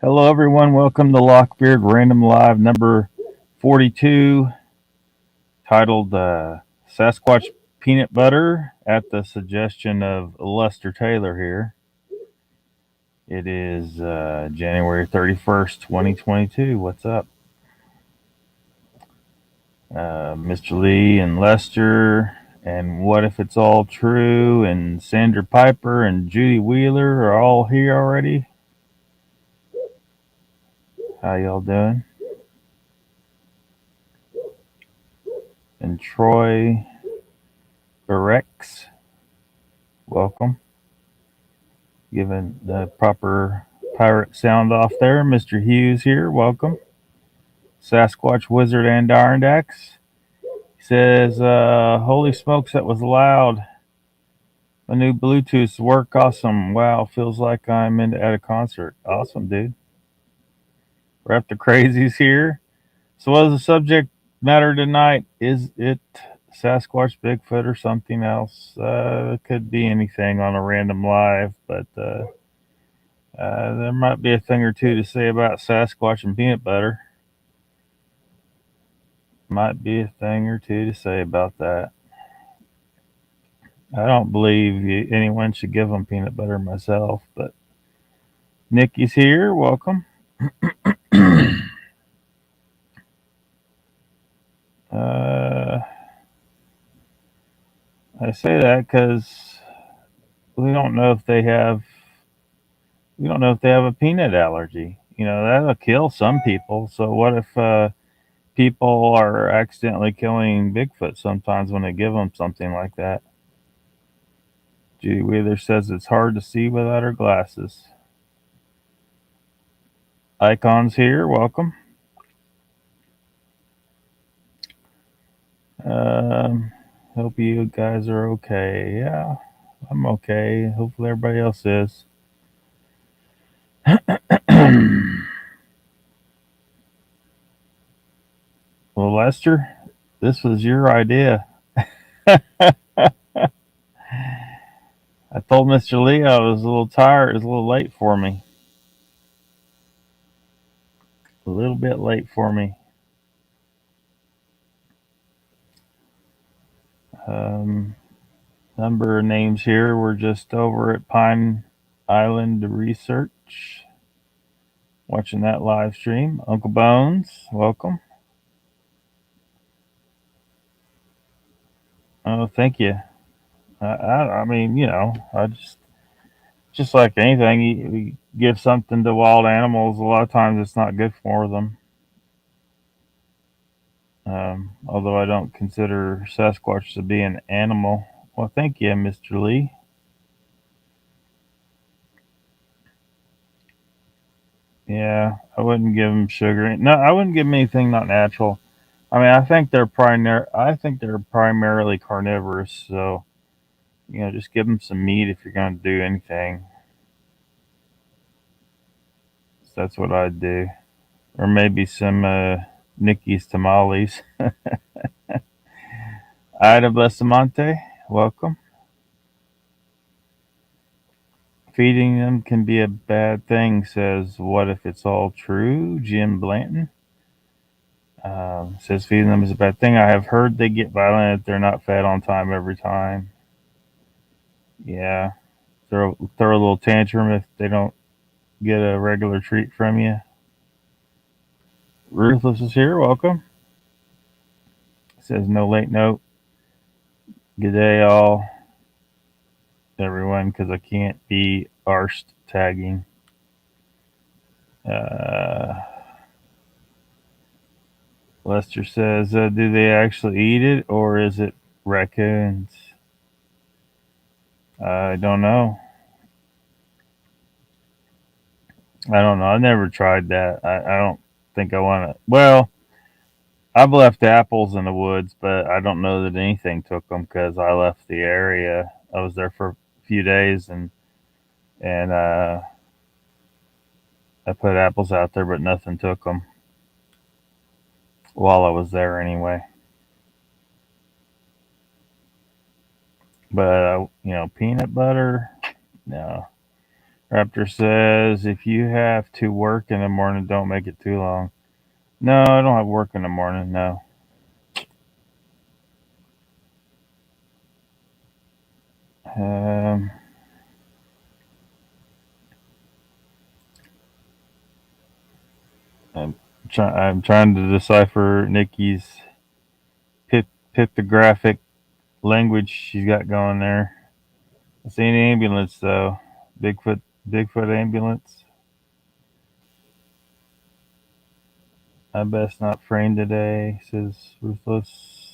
Hello, everyone. Welcome to Lockbeard Random Live number 42, titled Sasquatch Peanut Butter at the suggestion of Lester Taylor here. It is January 31st, 2022. What's up? Mr. Lee and Lester, and What If It's All True, and Sandra Piper and Judy Wheeler are all here already. How y'all doing? And Troy Berex, welcome. Giving the proper pirate sound off there. Mr. Hughes here, welcome. Sasquatch Wizard and Irondax. He says, holy smokes, that was loud. My new Bluetooth work awesome. Wow, feels like I'm at a concert. Awesome, dude. We're up to crazies here. So what is the subject matter tonight? Is it Sasquatch, Bigfoot, or something else? It could be anything on a random live, but there might be a thing or two to say about Sasquatch and peanut butter. Might be a thing or two to say about that. I don't believe anyone should give them peanut butter myself, but Nikki's here. Welcome. uh, I say that because we don't know if they have a peanut allergy. You know, that'll kill some people. So what if people are accidentally killing Bigfoot sometimes when they give them something like that? Judy Wheeler says it's hard to see without her glasses. Icons here, welcome. Hope you guys are okay. Yeah, I'm okay. Hopefully everybody else is. Well, Lester, this was your idea. I told Mr. Lee I was a little tired. It was a little late for me. A little bit late for me. Um, Number of names here. We're just over at Pine Island Research, watching that live stream. Uncle Bones, welcome. Oh, thank you. I mean, you know, I just like anything, you give something to wild animals. A lot of times, it's not good for them. Although I don't consider Sasquatch to be an animal. Well, thank you, Mr. Lee. Yeah, I wouldn't give them sugar. No, I wouldn't give them anything not natural. I mean, I think they're primarily carnivorous. So you know, just give them some meat if you're going to do anything. So that's what I'd do, or maybe some Nikki's tamales. Ida Bustamante, welcome. Feeding them can be a bad thing, says What If It's All True? Jim Blanton. Says feeding them is a bad thing. I have heard they get violent if they're not fed on time every time. Yeah, throw a little tantrum if they don't get a regular treat from you. Ruthless is here. Welcome. Says no late note. Good day, all everyone, because I can't be arsed tagging. Uh, Lester says, do they actually eat it or is it raccoons? I don't know. I don't know. I never tried that. I don't think I want to. Well, I've left apples in the woods, but I don't know that anything took them because I left the area. I was there for a few days and I put apples out there, but nothing took them while I was there anyway. But you know, peanut butter, no. Raptor says, if you have to work in the morning, don't make it too long. No, I don't have work in the morning, no. Um, I'm trying to decipher Nikki's pictographic language she's got going there. I see an ambulance though. Bigfoot ambulance. I best not frame today, says Ruthless.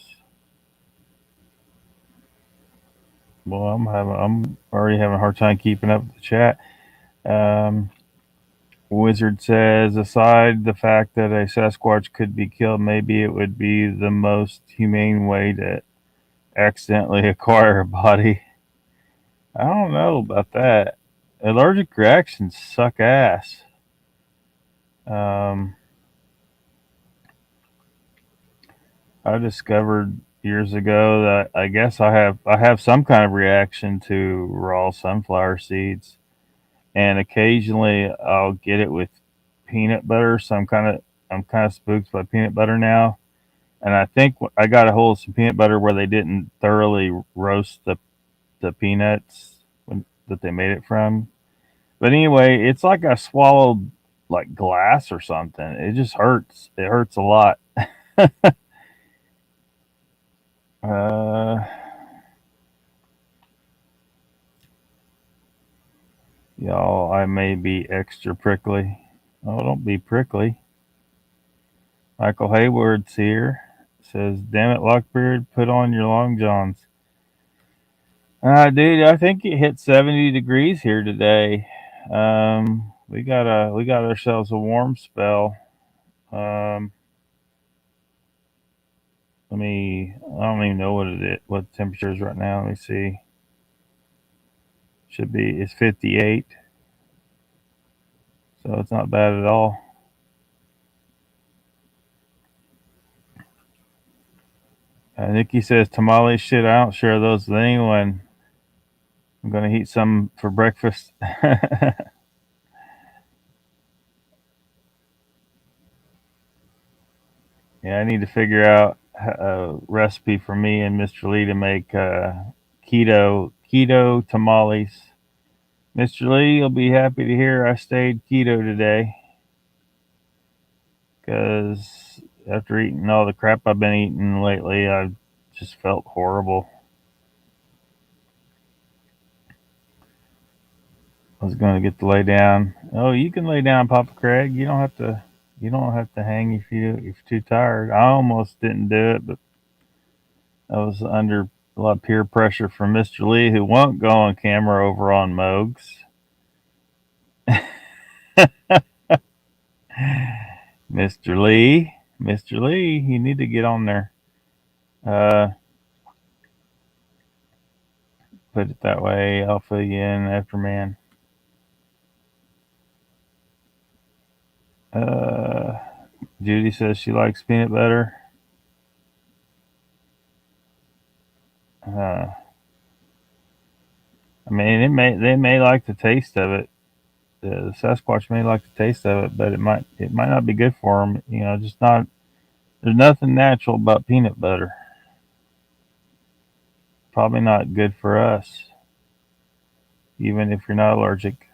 Well, I'm already having a hard time keeping up with the chat. Um, Wizard says, aside the fact that a Sasquatch could be killed, maybe it would be the most humane way to accidentally acquire a body. I don't know about that. Allergic reactions suck ass. Um, I discovered years ago that I guess I have some kind of reaction to raw sunflower seeds, and occasionally I'll get it with peanut butter. So I'm kind of spooked by peanut butter now, and I think I got a hold of some peanut butter where they didn't thoroughly roast the peanuts that they made it from. But anyway, it's like I swallowed like glass or something. It just hurts. It hurts a lot. Uh, Y'all, I may be extra prickly. Oh, don't be prickly. Michael Hayward's here. Says, damn it, Lockbeard, put on your long johns. Dude, I think it hit 70 degrees here today. We got ourselves a warm spell. Um, I don't even know what the temperature is right now. Let me see. It's 58, so it's not bad at all. Nikki says, tamales, shit, I don't share those with anyone. I'm going to eat some for breakfast. Yeah, I need to figure out a recipe for me and Mr. Lee to make keto tamales. Mr. Lee, you'll be happy to hear I stayed keto today because after eating all the crap I've been eating lately, I just felt horrible. I was going to get to lay down. Oh, you can lay down, Papa Craig. You don't have to. You don't have to hang if you're too tired. I almost didn't do it, but I was under a lot of peer pressure from Mr. Lee, who won't go on camera over on Mogs. Mr. Lee, you need to get on there. Uh, put it that way. I'll fill you in after, man. Uh, Judy says she likes peanut butter. Uh, they may like the taste of it. The Sasquatch may like the taste of it, but it might not be good for them. Just not. There's nothing natural about peanut butter. Probably not good for us, even if you're not allergic.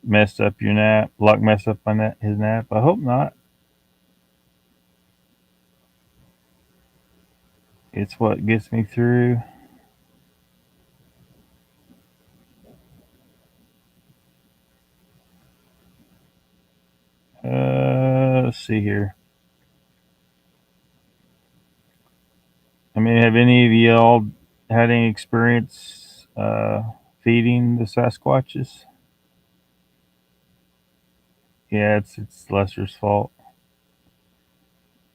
Messed up your nap. Luck messed up on his nap. I hope not. It's what gets me through. Let's see here. Have any of y'all had any experience feeding the Sasquatches? Yeah, it's Lester's fault.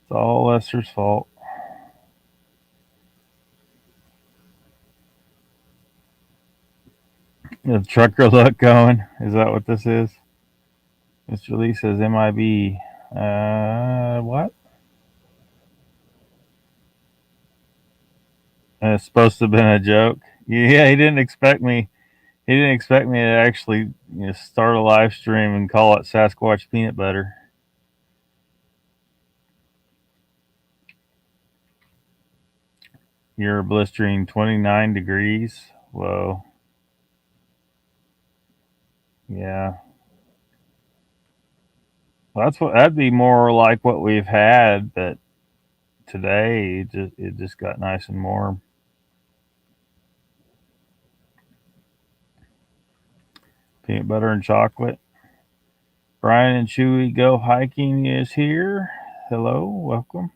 It's all Lester's fault. The trucker look going. Is that what this is? Mr. Lee says MIB. What? It's supposed to have been a joke. Yeah, he didn't expect me. He didn't expect me to actually start a live stream and call it Sasquatch peanut butter. You're blistering 29 degrees. Whoa. Yeah. Well, that'd be more like what we've had, but today it just got nice and warm. Peanut butter and chocolate. Brian and Chewy Go Hiking is here. Hello, welcome.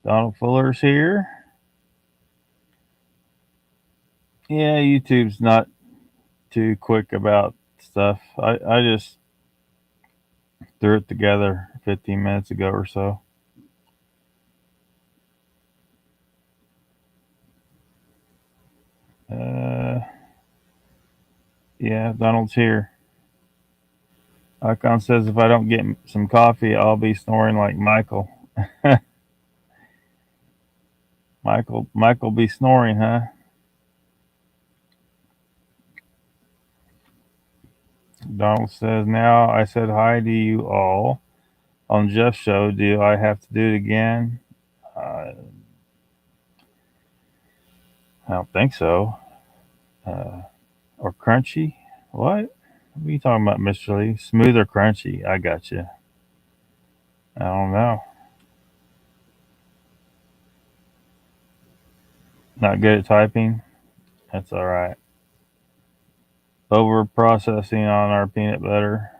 Donald Fuller's here. Yeah, YouTube's not too quick about stuff. I just threw it together 15 minutes ago or so. Uh, yeah, Donald's here. Icon says if I don't get some coffee, I'll be snoring like Michael. Michael be snoring, huh? Donald says now I said hi to you all on Jeff's show. Do I have to do it again? I don't think so. Or crunchy? What? What are you talking about, Mr. Lee? Smooth or crunchy? I got you. I don't know. Not good at typing? That's all right. Over processing on our peanut butter.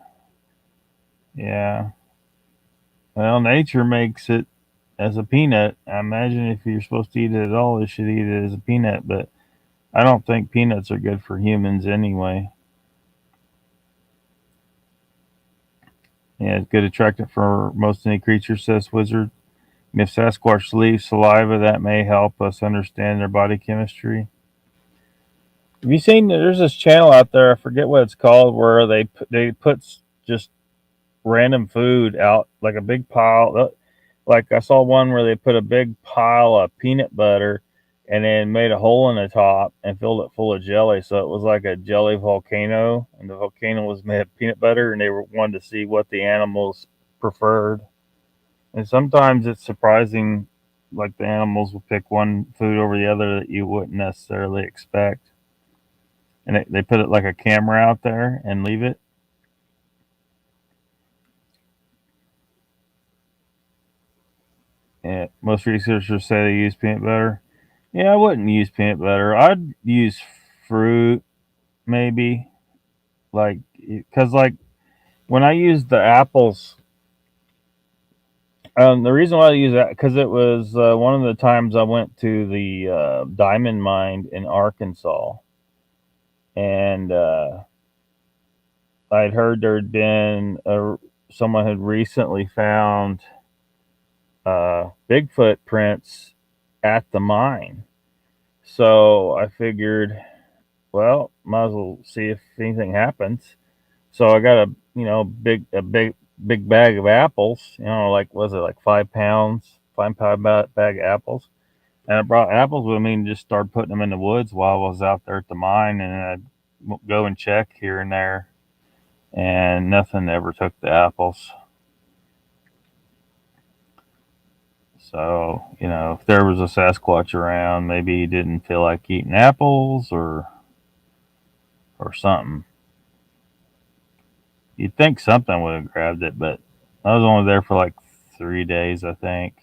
Yeah. Well, nature makes it as a peanut. I imagine if you're supposed to eat it at all, you should eat it as a peanut, but I don't think peanuts are good for humans anyway. Yeah, it's good attractant for most any creature, says Wizard. And if Sasquatch leaves saliva, that may help us understand their body chemistry. Have you seen? There's this channel out there. I forget what it's called, where they put just random food out like a big pile. Like I saw one where they put a big pile of peanut butter and then made a hole in the top and filled it full of jelly. So it was like a jelly volcano, and the volcano was made of peanut butter, and they wanted to see what the animals preferred. And sometimes it's surprising, like the animals will pick one food over the other that you wouldn't necessarily expect. And they put it like a camera out there and leave it. And most researchers say they use peanut butter. Yeah, I wouldn't use peanut butter. I'd use fruit, maybe. Like, because, like, when I used the apples, the reason why I use that, because it was one of the times I went to the diamond mine in Arkansas. And I'd heard there'd been someone had recently found Bigfoot prints at the mine. So I figured, well, might as well see if anything happens. So I got a big bag of apples. Like was it like 5 pounds, 5 pound bag of apples. And I brought apples with me and just started putting them in the woods while I was out there at the mine. And I'd go and check here and there, and nothing ever took the apples. So, if there was a Sasquatch around, maybe he didn't feel like eating apples or something. You'd think something would have grabbed it, but I was only there for like 3 days, I think.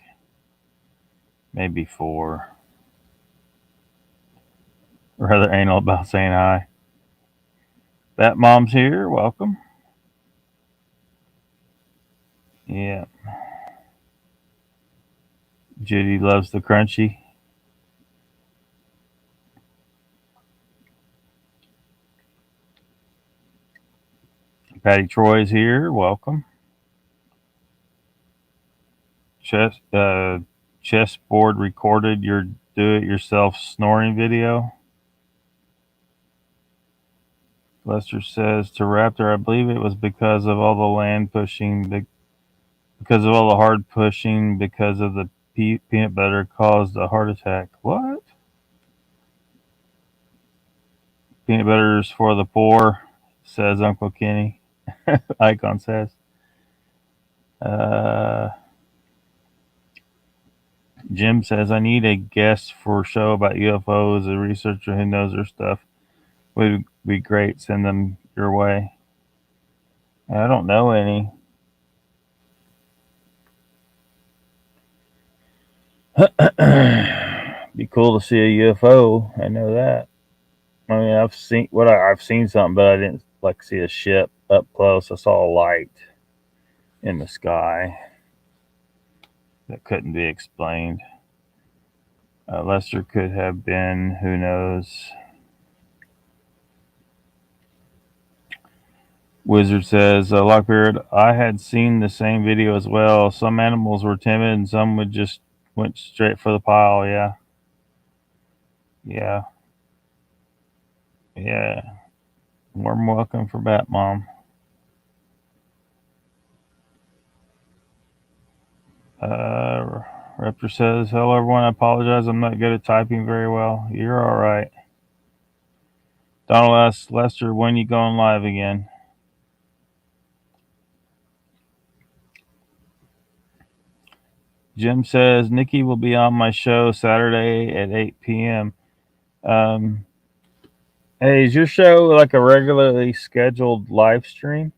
Maybe 4. Rather anal about saying hi. That mom's here. Welcome. Yeah. Judy loves the crunchy. Patty Troy's here. Welcome. Chessboard recorded your do-it-yourself snoring video. Lester says to Raptor, I believe it was because of all the land pushing, because of all the hard pushing, because of the peanut butter caused a heart attack. What? Peanut butter's for the poor, says Uncle Kenny. Icon says. Jim says, I need a guest for a show about UFOs, a researcher who knows their stuff. Would be great. Send them your way. I don't know any. Be cool to see a UFO. I know that. I mean, I've seen something, but I didn't like see a ship up close. I saw a light in the sky that couldn't be explained. Lester could have been, who knows. Wizard says, Lockbeard, I had seen the same video as well. Some animals were timid and some would just went straight for the pile. Yeah. Yeah. Yeah. Warm welcome for Bat Mom. Raptor says, hello everyone. I apologize. I'm not good at typing very well. You're all right. Donald asks, Lester, when you going live again? Jim says, Nikki will be on my show Saturday at 8 p.m. Hey, is your show like a regularly scheduled live stream?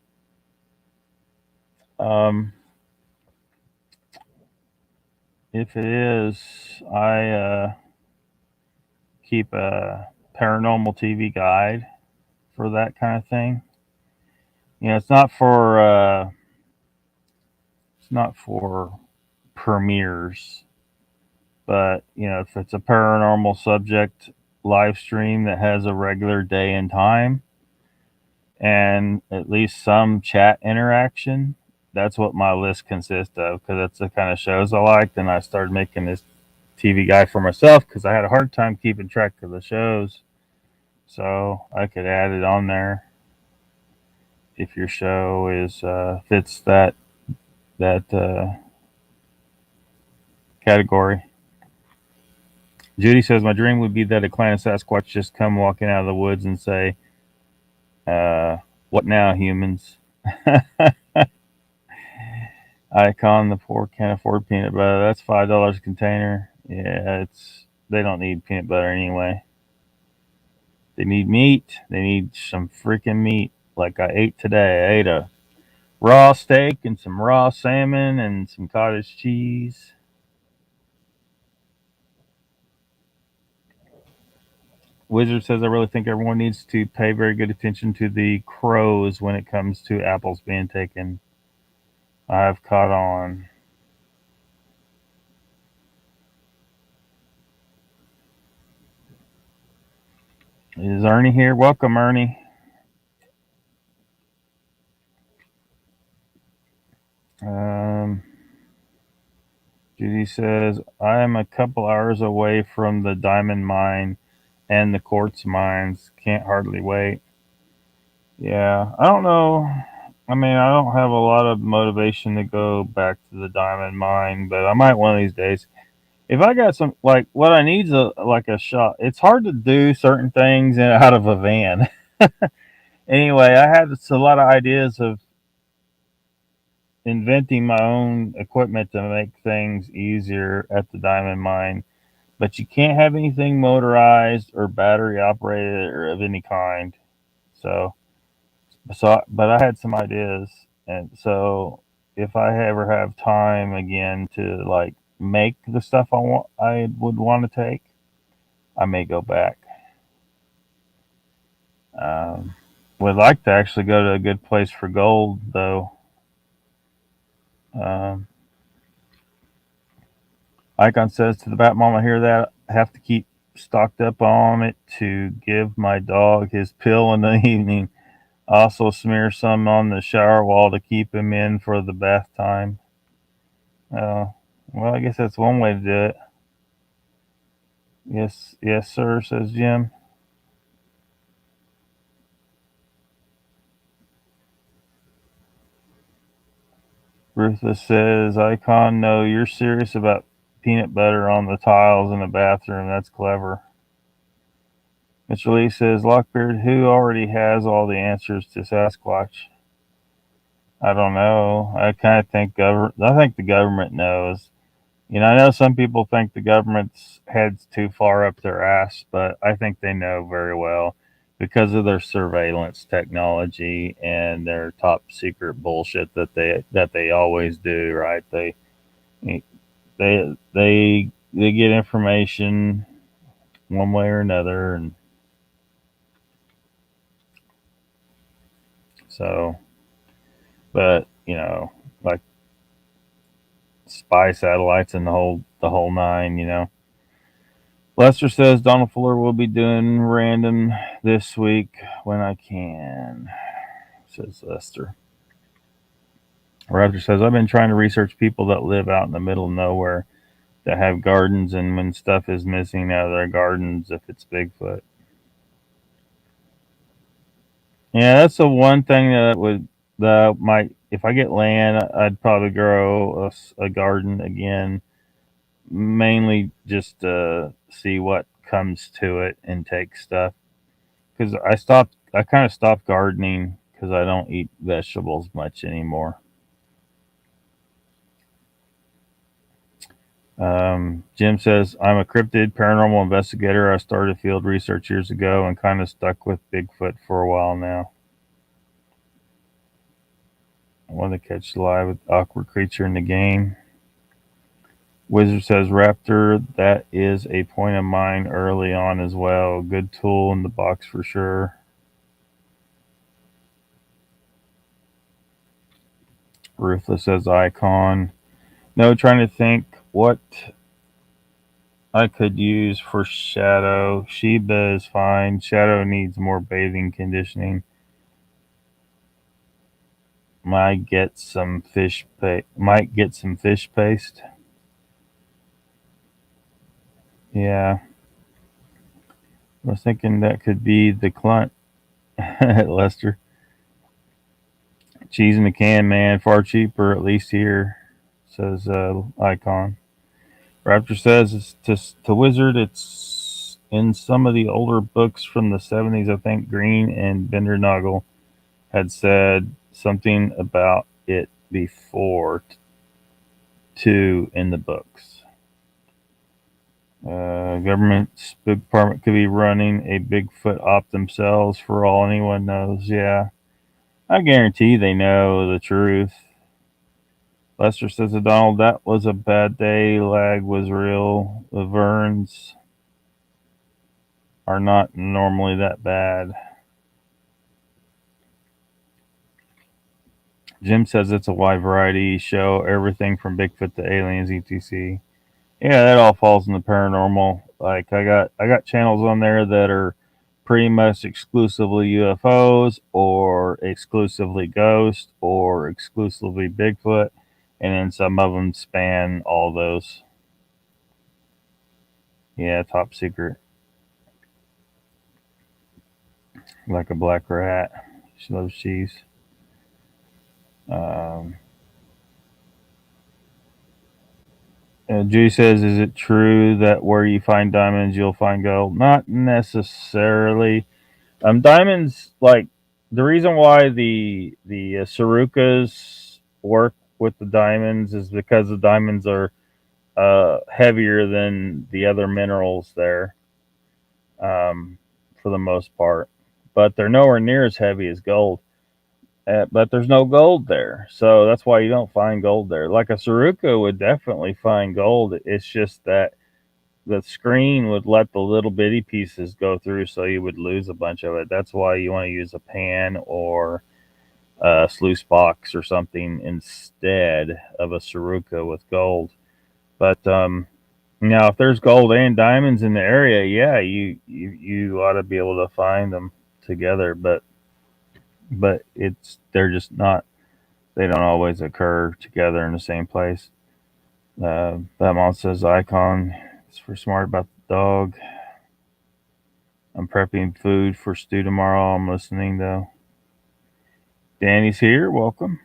If it is, I keep a paranormal TV guide for that kind of thing. You know, it's not for premieres, but you know, if it's a paranormal subject live stream that has a regular day and time and at least some chat interaction, that's what my list consists of, because that's the kind of shows I liked. And I started making this TV guide for myself because I had a hard time keeping track of the shows, so I could add it on there if your show is fits that category. Judy says, my dream would be that a clan of Sasquatch just come walking out of the woods and say, what now, humans? Icon, the poor can't afford peanut butter. That's $5 a container. Yeah, they don't need peanut butter anyway. They need meat. They need some freaking meat. Like I ate today. I ate a raw steak and some raw salmon and some cottage cheese. Wizard says, I really think everyone needs to pay very good attention to the crows when it comes to apples being taken. I've caught on. Is Ernie here? Welcome, Ernie. Judy says, I am a couple hours away from the diamond mine and the quartz mines. Can't hardly wait. Yeah, I don't know. I mean, I don't have a lot of motivation to go back to the diamond mine, but I might one of these days. If I got some, like, what I need is a shot. It's hard to do certain things out of a van. Anyway, I had a lot of ideas of inventing my own equipment to make things easier at the diamond mine, but you can't have anything motorized or battery operated or of any kind. But I had some ideas, and so if I ever have time again to like make the stuff I would want to take, I may go back. Would like to actually go to a good place for gold, though. Icon says, to the Bat Mom, I hear that. I have to keep stocked up on it to give my dog his pill in the evening. Also smear some on the shower wall to keep him in for the bath time. Well, I guess that's one way to do it. Yes, sir, says Jim. Ruthless says, Icon, no, you're serious about peanut butter on the tiles in the bathroom. That's clever. Mr. Lee says, Lockbeard, who already has all the answers to Sasquatch? I don't know. I kind of think I think the government knows. I know some people think the government's heads too far up their ass, but I think they know very well because of their surveillance technology and their top secret bullshit that they always do. Right? They get information one way or another, and so. But like spy satellites and the whole nine. Lester says Donald Fuller will be doing random this week when I can, says Lester. Raptor says, I've been trying to research people that live out in the middle of nowhere that have gardens, and when stuff is missing out of their gardens, if it's Bigfoot. Yeah, that's the one thing that might, if I get land, I'd probably grow a garden again, mainly just to see what comes to it and take stuff. Because I kind of stopped gardening because I don't eat vegetables much anymore. Jim says, I'm a cryptid paranormal investigator. I started field research years ago and kind of stuck with Bigfoot for a while now. I want to catch the live with awkward creature in the game. Wizard says, Raptor, that is a point of mine early on as well. Good tool in the box for sure. Ruthless says, Icon. No, trying to think what I could use for Shadow. Sheba is fine. Shadow needs more bathing conditioning. Might get some fish paste. Yeah. I was thinking that could be the clunt. Lester. Cheese in the can, man. Far cheaper, at least here, says Icon. Raptor says it's to Wizard. It's in some of the older books from the 70s. I think Green and Bendernagel had said something about it before, too, in the books. Government spook department could be running a Bigfoot op themselves for all anyone knows. Yeah, I guarantee they know the truth. Lester says to Donald, that was a bad day. Lag was real. The Verns are not normally that bad. Jim says it's a wide variety show, everything from Bigfoot to aliens, etc. Yeah, that all falls in the paranormal. Like I got channels on there that are pretty much exclusively UFOs or exclusively ghost or exclusively Bigfoot, and then some of them span all those. Yeah, top secret. Like a black rat. She loves cheese. Um, Judy says, "Is it true that where you find diamonds, you'll find gold?" Not necessarily. Diamonds, like the reason why the Sarukas work with the diamonds is because the diamonds are heavier than the other minerals there, for the most part, but they're nowhere near as heavy as gold. But there's no gold there, so that's why you don't find gold there. Like a Saruka would definitely find gold. It's just that the screen would let the little bitty pieces go through, so you would lose a bunch of it. That's why you want to use a pan or a sluice box or something instead of a Saruka with gold. But now, if there's gold and diamonds in the area, yeah, you ought to be able to find them together. But they're just not. They don't always occur together in the same place. That mom says Icon is for smart about the dog. I'm prepping food for stew tomorrow. I'm listening though. Danny's here. Welcome.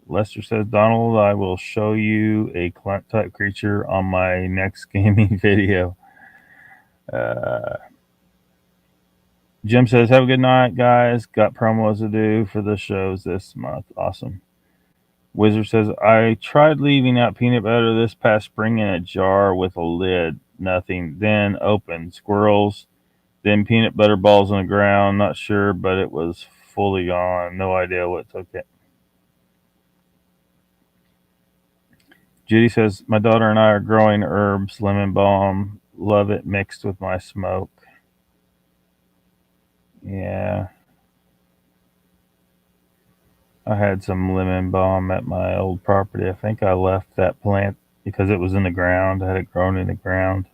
Lester says, Donald, I will show you a clunt type creature on my next gaming video. Uh, Jim says, have a good night, guys. Got promos to do for the shows this month. Awesome. Wizard says, I tried leaving out peanut butter this past spring in a jar with a lid. Nothing. Then opened. Squirrels. Then peanut butter balls on the ground. Not sure, but it was fully gone. No idea what took it. Judy says, my daughter and I are growing herbs, lemon balm. Love it mixed with my smoke. Yeah. I had some lemon balm at my old property. I think I left that plant because it was in the ground. I had it grown in the ground.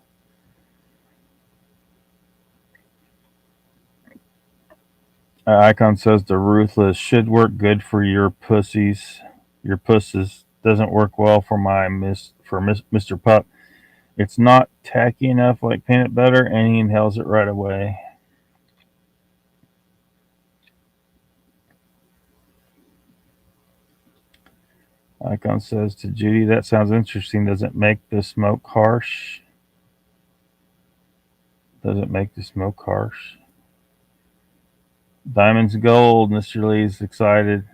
Icon says the ruthless should work good for your pussies. Your pusses doesn't work well for Mr. Pup. It's not tacky enough like peanut butter, and he inhales it right away. Icon says to Judy, that sounds interesting. Does it make the smoke harsh? Does it make the smoke harsh? Diamonds gold. Mr. Lee's excited.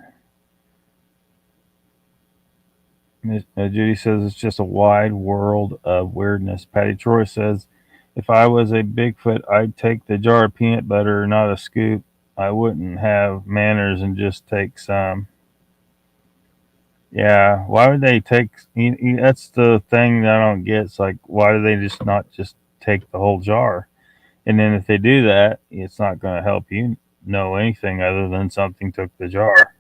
Judy says it's just a wide world of weirdness. Patty Troy says, if I was a Bigfoot, I'd take the jar of peanut butter, not a scoop. I wouldn't have manners and just take some. Yeah, why would they take? That's the thing that I don't get. It's like, why do they just not just take the whole jar? And then if they do that, it's not going to help you know anything other than something took the jar.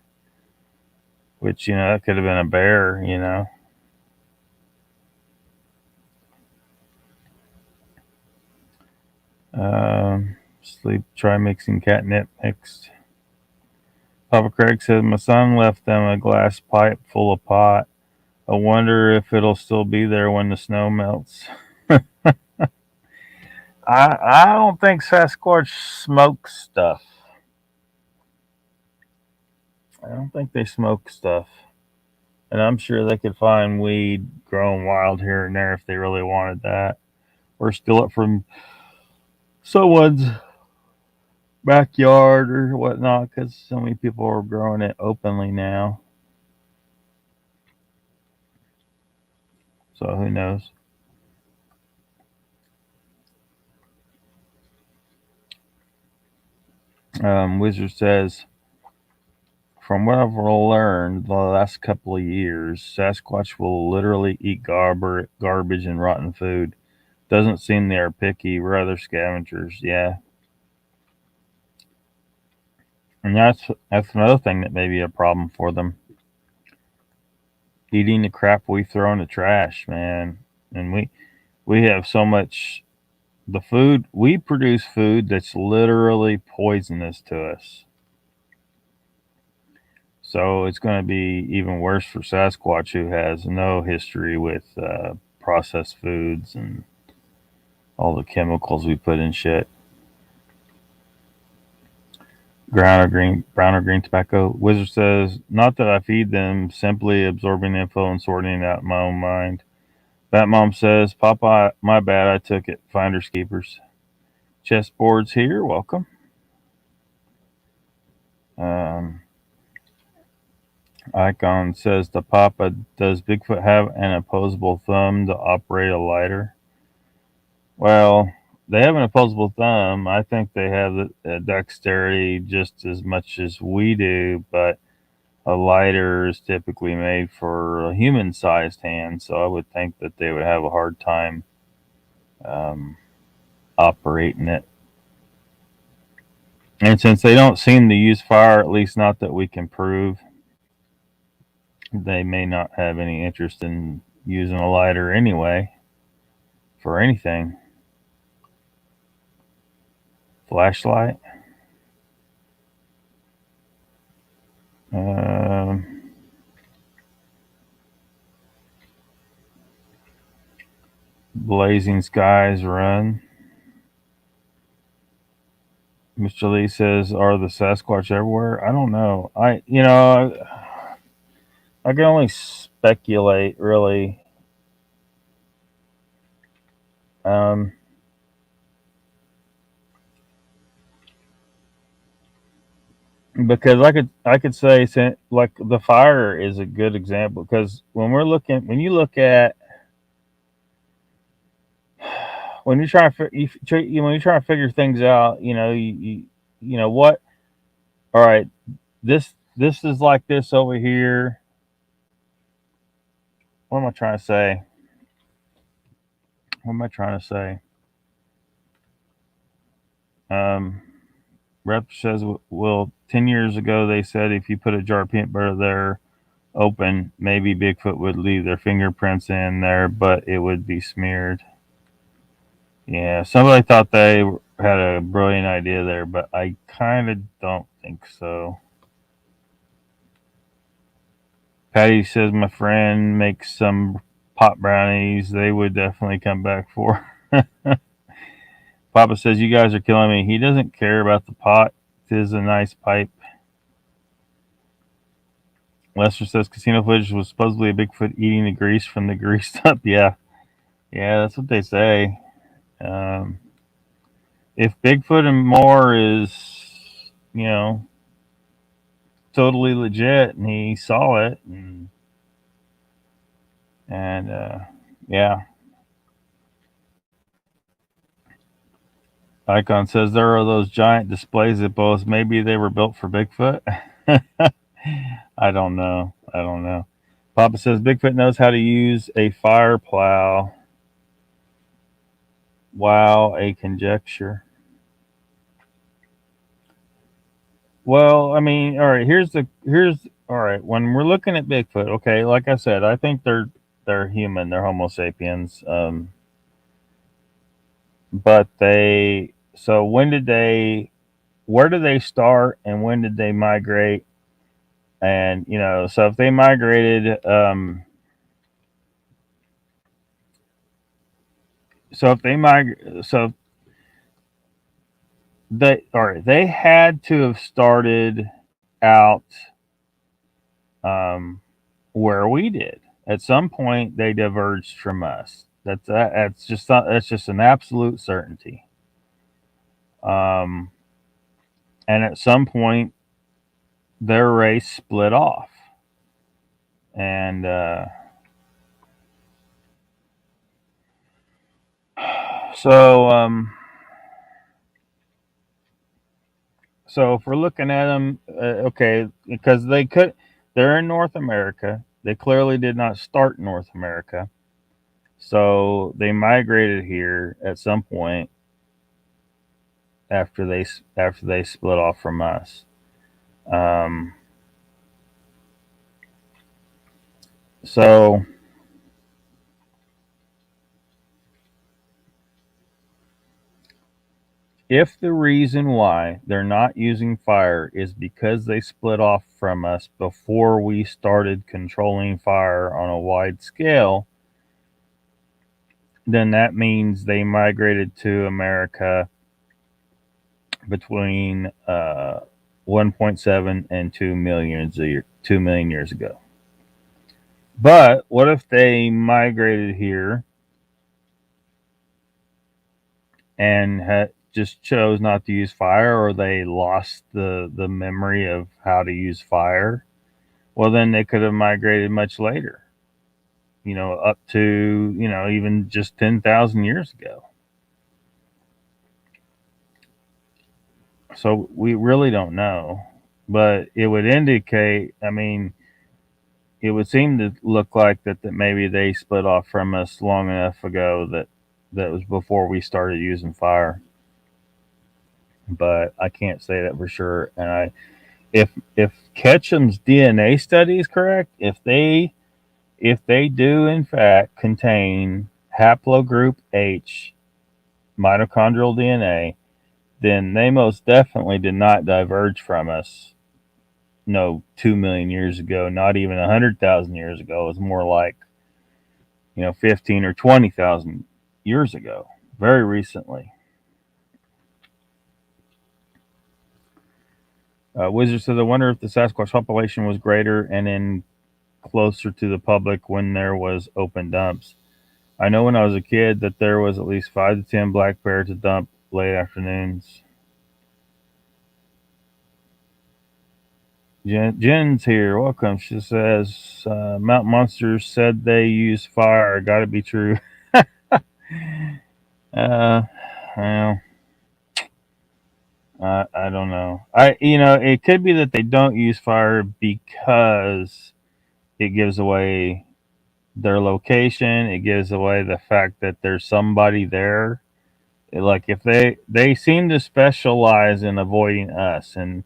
Which, that could have been a bear. Sleep, try mixing catnip mixed. Papa Craig said, my son left them a glass pipe full of pot. I wonder if it'll still be there when the snow melts. I don't think Sasquatch smokes stuff. I don't think they smoke stuff. And I'm sure they could find weed growing wild here and there if they really wanted that. Or steal it from someone's backyard or whatnot, because so many people are growing it openly now. So who knows? Wizard says, from what I've learned the last couple of years, Sasquatch will literally eat garbage and rotten food. Doesn't seem they are picky, rather scavengers. Yeah, and that's another thing that may be a problem for them. Eating the crap we throw in the trash, man. And we have so much. The food we produce food that's literally poisonous to us. So it's going to be even worse for Sasquatch, who has no history with processed foods and all the chemicals we put in shit. Brown or green tobacco. Wizard says, not that I feed them, simply absorbing info and sorting it out in my own mind. Bat Mom says, Papa, my bad, I took it. Finders keepers. Chessboards here, welcome. Icon says to Papa, does Bigfoot have an opposable thumb to operate a lighter? Well, they have an opposable thumb. I think they have the dexterity just as much as we do, but a lighter is typically made for a human sized hand, so I would think that they would have a hard time operating it. And since they don't seem to use fire, at least not that we can prove, they may not have any interest in using a lighter anyway for anything. Flashlight. Blazing skies run. Mr. Lee says, "Are the Sasquatch everywhere?" I don't know. I can only speculate, really. Um, because I could say like the fire is a good example because when you look at when you're trying to when you're trying to figure things out, you know what? All right, this is like this over here. What am I trying to say? What am I trying to say? Um, Rep says, well, 10 years ago they said if you put a jar of peanut butter there open, maybe Bigfoot would leave their fingerprints in there, but it would be smeared. Yeah, somebody thought they had a brilliant idea there, but I kind of don't think so. Patty says my friend makes some pot brownies. They would definitely come back for. Papa says you guys are killing me. He doesn't care about the pot. It is a nice pipe. Lester says casino footage was supposedly a Bigfoot eating the grease from the greased up. Yeah, yeah, that's what they say. Um, if Bigfoot and more is, you know, totally legit and he saw it and yeah. Icon says there are those giant displays at both. Maybe they were built for Bigfoot. I don't know. I don't know. Papa says Bigfoot knows how to use a fire plow. Wow, a conjecture. Well, I mean, all right. Here's all right. When we're looking at Bigfoot, okay, like I said, I think they're human. They're Homo sapiens. But they. So when did they? Where did they start, and when did they migrate? And so if they migrated, so if they migrate, so they all right, they had to have started out um, where we did. At some point, they diverged from us. That's just an absolute certainty. Um, and at some point, their race split off, and so so if we're looking at them, okay, because they're in North America. They clearly did not start in North America, so they migrated here at some point after they split off from us. Um, so if the reason why they're not using fire is because they split off from us before we started controlling fire on a wide scale, then that means they migrated to America between 1.7 and 2 million years ago. But what if they migrated here and just chose not to use fire, or they lost the memory of how to use fire? Well, then they could have migrated much later, up to, even just 10,000 years ago. So we really don't know, but it would indicate, I mean, it would seem to look like that maybe they split off from us long enough ago that was before we started using fire. But I can't say that for sure. And if Ketchum's DNA study is correct, if they do in fact contain haplogroup H mitochondrial DNA, then they most definitely did not diverge from us. No, 2 million years ago, not even 100,000 years ago. It was more like 15 or 20,000 years ago, very recently. Wizard says, I wonder if the Sasquatch population was greater and in closer to the public when there was open dumps. I know when I was a kid that there was at least 5 to 10 black bears to dump late afternoons. Jen's here. Welcome. She says mountain monsters said they use fire. Got to be true. uh, well, I don't know. It could be that they don't use fire because it gives away their location. It gives away the fact that there's somebody there. Like if they seem to specialize in avoiding us, and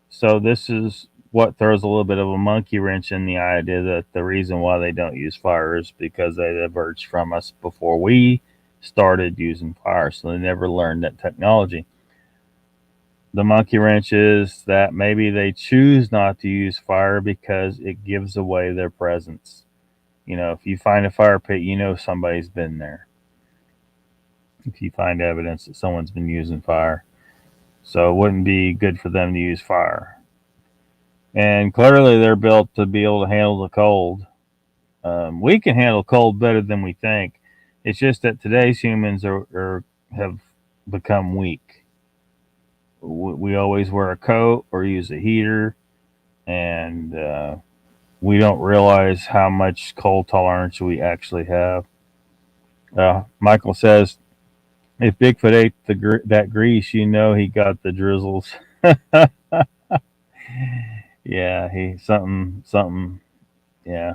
so this is what throws a little bit of a monkey wrench in the idea that the reason why they don't use fire is because they diverged from us before we started using fire, so they never learned that technology. The monkey wrench is that maybe they choose not to use fire because it gives away their presence. If you find a fire pit, somebody's been there. If you find evidence that someone's been using fire, so it wouldn't be good for them to use fire. And clearly, they're built to be able to handle the cold. We can handle cold better than we think. It's just that today's humans have become weak. We always wear a coat or use a heater, and we don't realize how much cold tolerance we actually have. Michael says, if Bigfoot ate that grease, he got the drizzles. Yeah, he something. Yeah.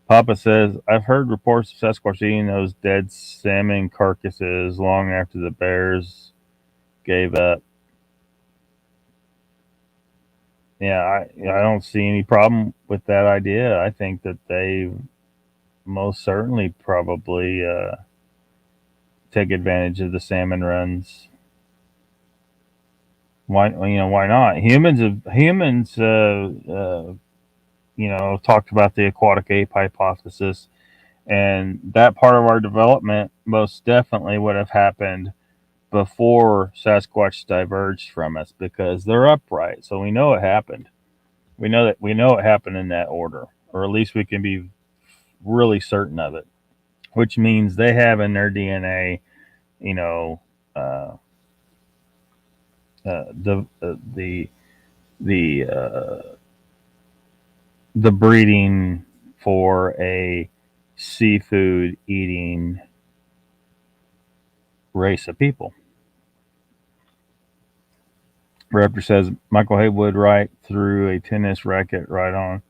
Papa says, I've heard reports of Sasquatch eating those dead salmon carcasses long after the bears gave up. Yeah, I don't see any problem with that idea. I think that they most certainly probably take advantage of the salmon runs. Why not? Humans talked about the aquatic ape hypothesis, and that part of our development most definitely would have happened before Sasquatch diverged from us because they're upright. So we know it happened. We know it happened in that order, or at least we can be really certain of it. Which means they have in their DNA, you know, uh, the the the breeding for a seafood eating race of people. Raptor says Michael Haywood right through a tennis racket right on.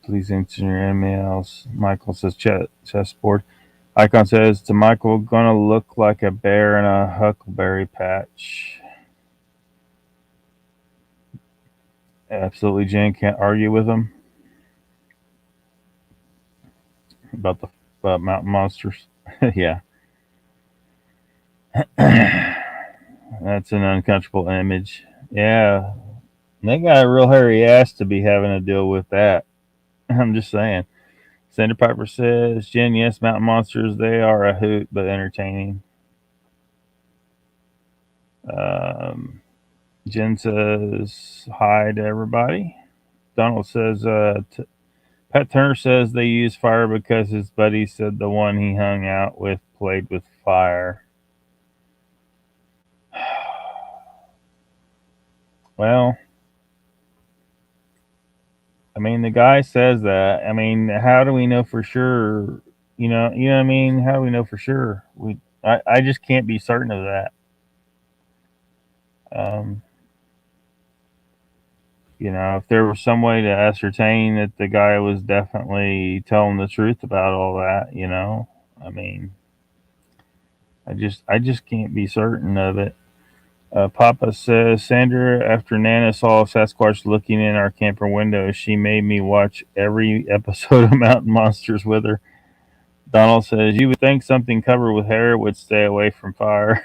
Please answer your emails. Michael says chessboard. Icon says to Michael, gonna look like a bear in a huckleberry patch. Absolutely, Jen. Can't argue with him about the mountain monsters. Yeah, that's an uncomfortable image. Yeah, they got a real hairy ass to be having to deal with that. I'm just saying. Cinder Piper says, Jen, yes, mountain monsters, they are a hoot, but entertaining. Um, Jen says, hi to everybody. Donald says, Pat Turner says they use fire because his buddy said the one he hung out with played with fire. Well, I mean, the guy says that. I mean, how do we know for sure? You know what I mean? How do we know for sure? I just can't be certain of that. Um, if there was some way to ascertain that the guy was definitely telling the truth about all that, I mean, I just can't be certain of it. Papa says, Sandra, after Nana saw Sasquatch looking in our camper window, she made me watch every episode of Mountain Monsters with her. Donald says, you would think something covered with hair would stay away from fire.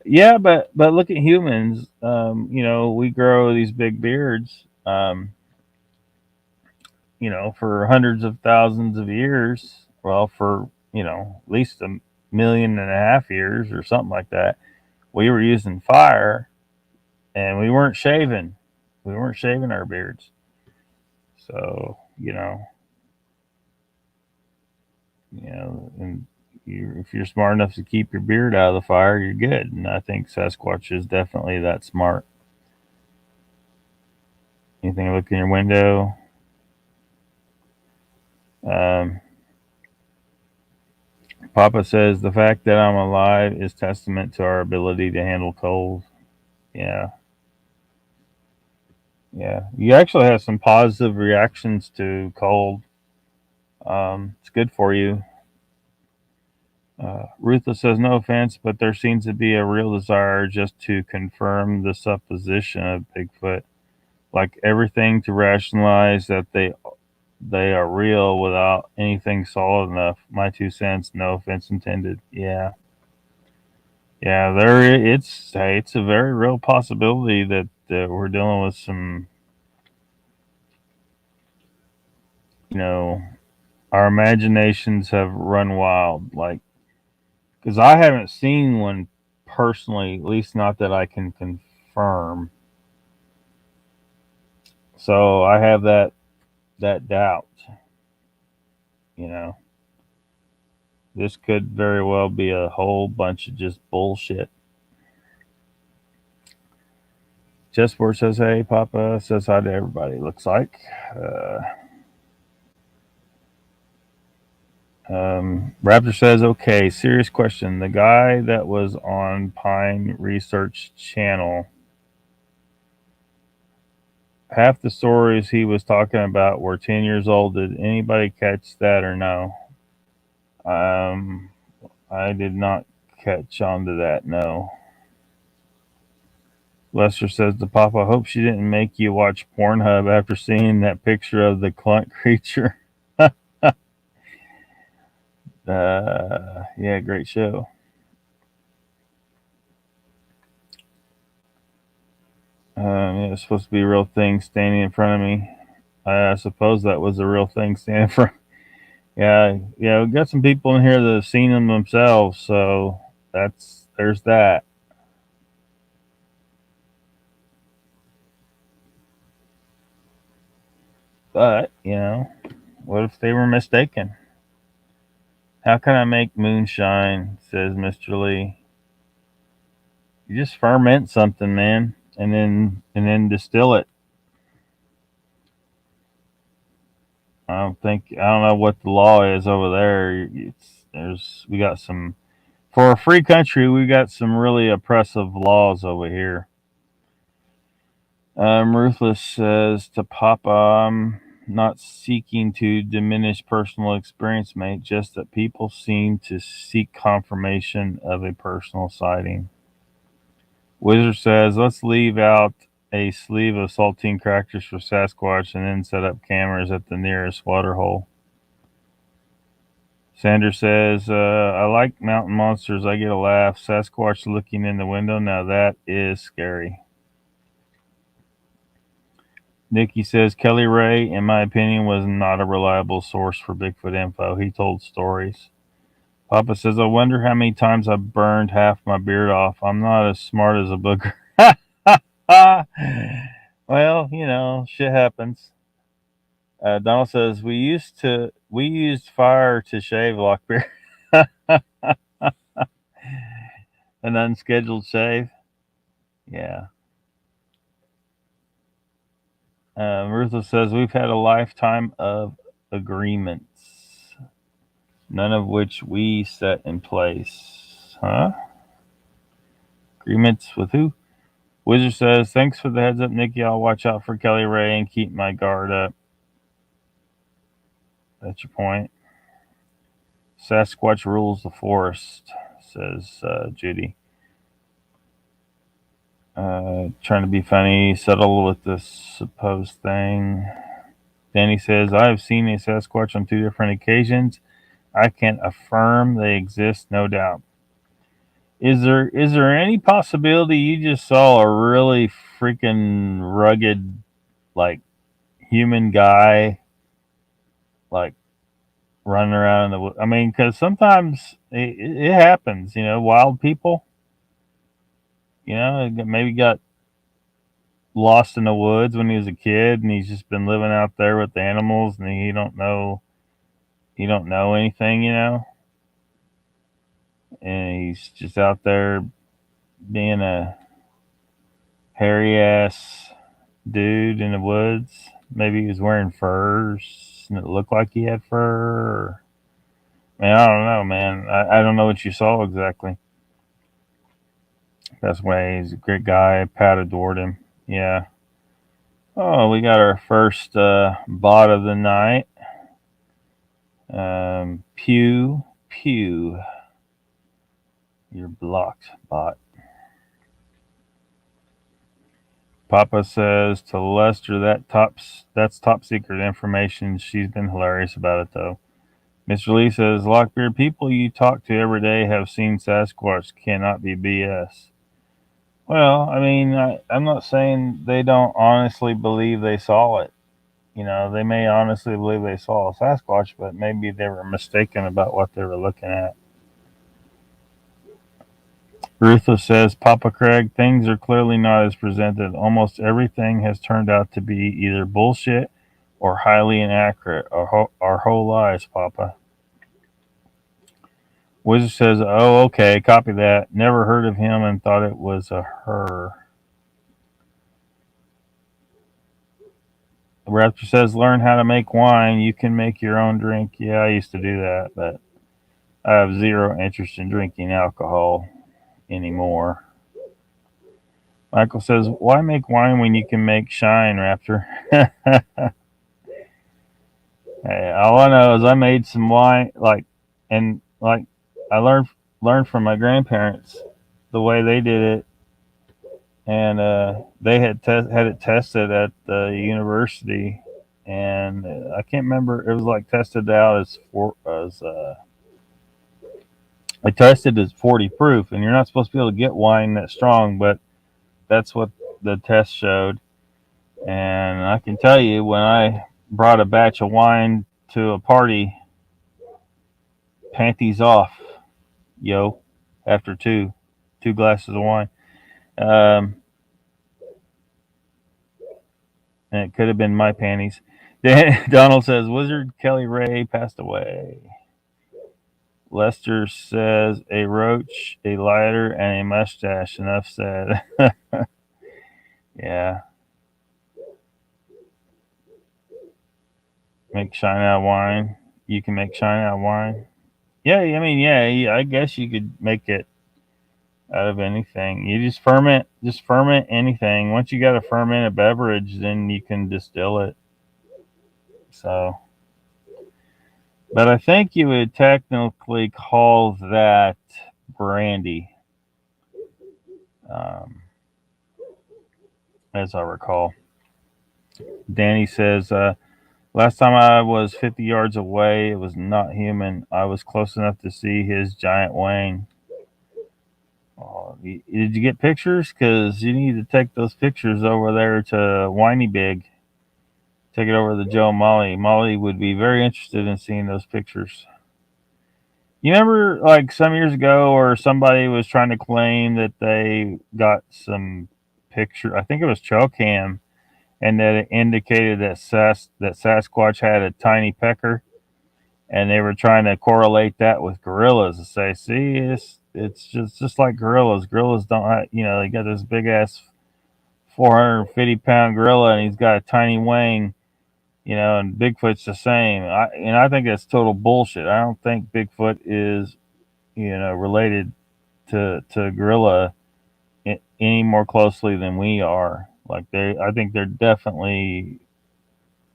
Yeah, but look at humans. We grow these big beards. For hundreds of thousands of years. Well, for at least 1.5 million years or something like that. We were using fire, and we weren't shaving. We weren't shaving our beards. So and if you're smart enough to keep your beard out of the fire, you're good. And I think Sasquatch is definitely that smart. Anything look in your window? Um, Papa says the fact that I'm alive is testament to our ability to handle cold. Yeah, yeah. You actually have some positive reactions to cold. It's good for you. Ruthless says no offense, but there seems to be a real desire just to confirm the supposition of Bigfoot, like everything to rationalize that they are real without anything solid enough. My 2 cents, no offense intended. Yeah. Yeah, it's a very real possibility that we're dealing with some, you know, our imaginations have run wild. Like, because I haven't seen one personally, at least not that I can confirm. So I have that doubt. You know, this could very well be a whole bunch of just bullshit. Chessboard says, "Hey, Papa," says hi to everybody. Looks like. Uh, Raptor says, "Okay, serious question. The guy that was on Pine Research Channel, half the stories he was talking about were 10 years old. Did anybody catch that or no?" Um, I did not catch on to that. No. Lester says to Papa, "I hope she didn't make you watch Pornhub after seeing that picture of the clunt creature." Yeah, great show. Yeah, it's supposed to be a real thing standing in front of me. I suppose that was a real thing standing in front. Yeah, yeah, we got some people in here that have seen them themselves, so there's that. But what if they were mistaken? How can I make moonshine? Says Mr. Lee. You just ferment something, man, and then distill it. I don't know what the law is over there. We got some for a free country. We got some really oppressive laws over here. Ruthless says to Papa, "I'm not seeking to diminish personal experience, mate. Just that people seem to seek confirmation of a personal sighting." Wizard says, "Let's leave out a sleeve of saltine crackers for Sasquatch and then set up cameras at the nearest water hole." Sanders says, "I like mountain monsters. I get a laugh. Sasquatch looking in the window. Now that is scary." Nikki says, "Kelly Ray, in my opinion, was not a reliable source for Bigfoot info. He told stories." Papa says, "I wonder how many times I burned half my beard off. I'm not as smart as a booger." Well, shit happens. Donald says, we used fire to shave Lockbeard." An unscheduled shave. Yeah. Ruthless says, "We've had a lifetime of agreements, none of which we set in place." Huh? Agreements with who? Wizard says, "Thanks for the heads up, Nikki. I'll watch out for Kelly Ray and keep my guard up." That's your point. Sasquatch rules the forest, says Judy. Trying to be funny, settle with this supposed thing. Danny says, "I have seen a Sasquatch on 2 different occasions. I can affirm they exist, no doubt." Is there any possibility you just saw a really freaking rugged, like, human guy, like, running around in the woods? I mean, because sometimes it happens. Wild people. Maybe got lost in the woods when he was a kid, and he's just been living out there with the animals, and he don't know anything. And he's just out there being a hairy ass dude in the woods. Maybe he was wearing furs and it looked like he had fur. Man, I don't know, man. I don't know what you saw exactly. That's why he's a great guy. Pat adored him. Yeah. Oh, we got our first bot of the night. Pew, pew. You're blocked, bot. Papa says to Lester that's top secret information. She's been hilarious about it though. Mr. Lee says, Lockbeard, people you talk to every day have seen Sasquatch. Cannot be BS. Well, I mean, I'm not saying they don't honestly believe they saw it. You know, they may honestly believe they saw a Sasquatch, but maybe they were mistaken about what they were looking at. Ruthless says, Papa Craig, things are clearly not as presented. Almost everything has turned out to be either bullshit or highly inaccurate. Our whole lives, Papa. Wizard says, oh, okay, copy that. Never heard of him and thought it was a her. Raptor says, learn how to make wine. You can make your own drink. Yeah, I used to do that, but I have zero interest in drinking alcohol anymore. Michael says, why make wine when you can make shine, Raptor? Hey, all I know is I made some wine, and I learned from my grandparents the way they did it, and they had it tested at the university, and I can't remember. It was like tested out as I tested as 40 proof, and you're not supposed to be able to get wine that strong, but that's what the test showed. And I can tell you, when I brought a batch of wine to a party, panties off, yo, after two glasses of wine. Um, and it could have been my panties. Donald says, Wizard Kelly Ray passed away. Lester says, a roach, a lighter, and a mustache. Enough said. Yeah. Make shine out of wine. You can make shine out of wine. Yeah, I mean, yeah, I guess you could make it out of anything. You just ferment anything. Once you got to ferment a beverage, then you can distill it. So, but I think you would technically call that brandy, um, as I recall. Danny says, last time I was 50 yards away, it was not human. I was close enough to see his giant wang. Oh, did you get pictures? Because you need to take those pictures over there to Whiny Big. Take it over to Joe and Molly. Molly would be very interested in seeing those pictures. You remember, like some years ago, or somebody was trying to claim that they got some picture. I think it was trail cam, and that it indicated that Sasquatch had a tiny pecker, and they were trying to correlate that with gorillas and say, see, it's just like gorillas. Gorillas don't have, they got this big ass 450-pound gorilla, and he's got a tiny wang. And Bigfoot's the same. I think that's total bullshit. I don't think Bigfoot is, related to gorilla any more closely than we are. I think they're definitely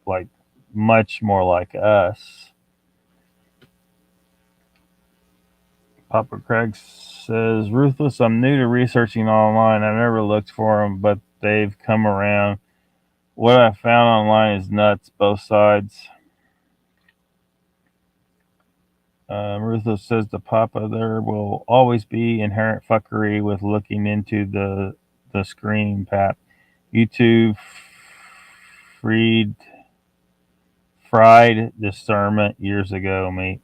like much more like us. Papa Craig says, Ruthless, I'm new to researching online. I never looked for them, but they've come around. What I found online is nuts, both sides. Ruthless says to Papa, there will always be inherent fuckery with looking into the screen, Pap. YouTube fried discernment years ago, mate.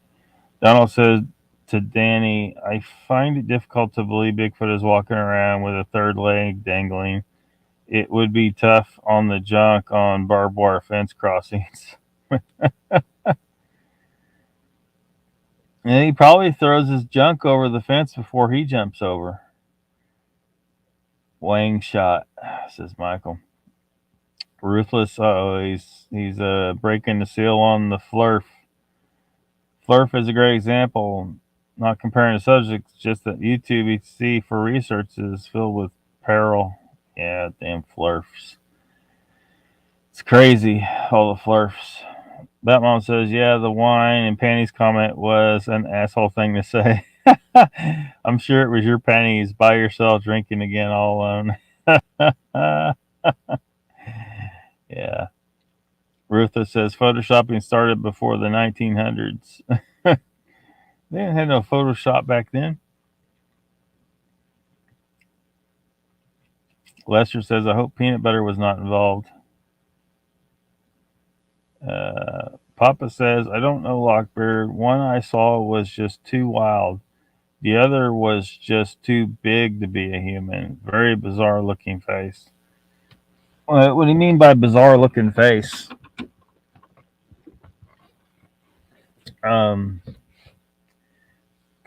Donald says to Danny, I find it difficult to believe Bigfoot is walking around with a third leg dangling. It would be tough on the junk on barbed wire fence crossings. And he probably throws his junk over the fence before he jumps over. Wang shot, says Michael. Ruthless. He's breaking the seal on the flurf. Flurf is a great example. Not comparing the subjects, just that YouTube EC for research is filled with peril. Yeah, damn flurfs. It's crazy, all the flurfs. Batmom says, yeah, the wine and panties comment was an asshole thing to say. I'm sure it was your panties by yourself drinking again all alone. Yeah. Ruthless says, photoshopping started before the 1900s. They didn't have no Photoshop back then. Lester says, I hope peanut butter was not involved. Papa says, I don't know, Lockbeard. One I saw was just too wild. The other was just too big to be a human. Very bizarre looking face. What do you mean by bizarre looking face? Because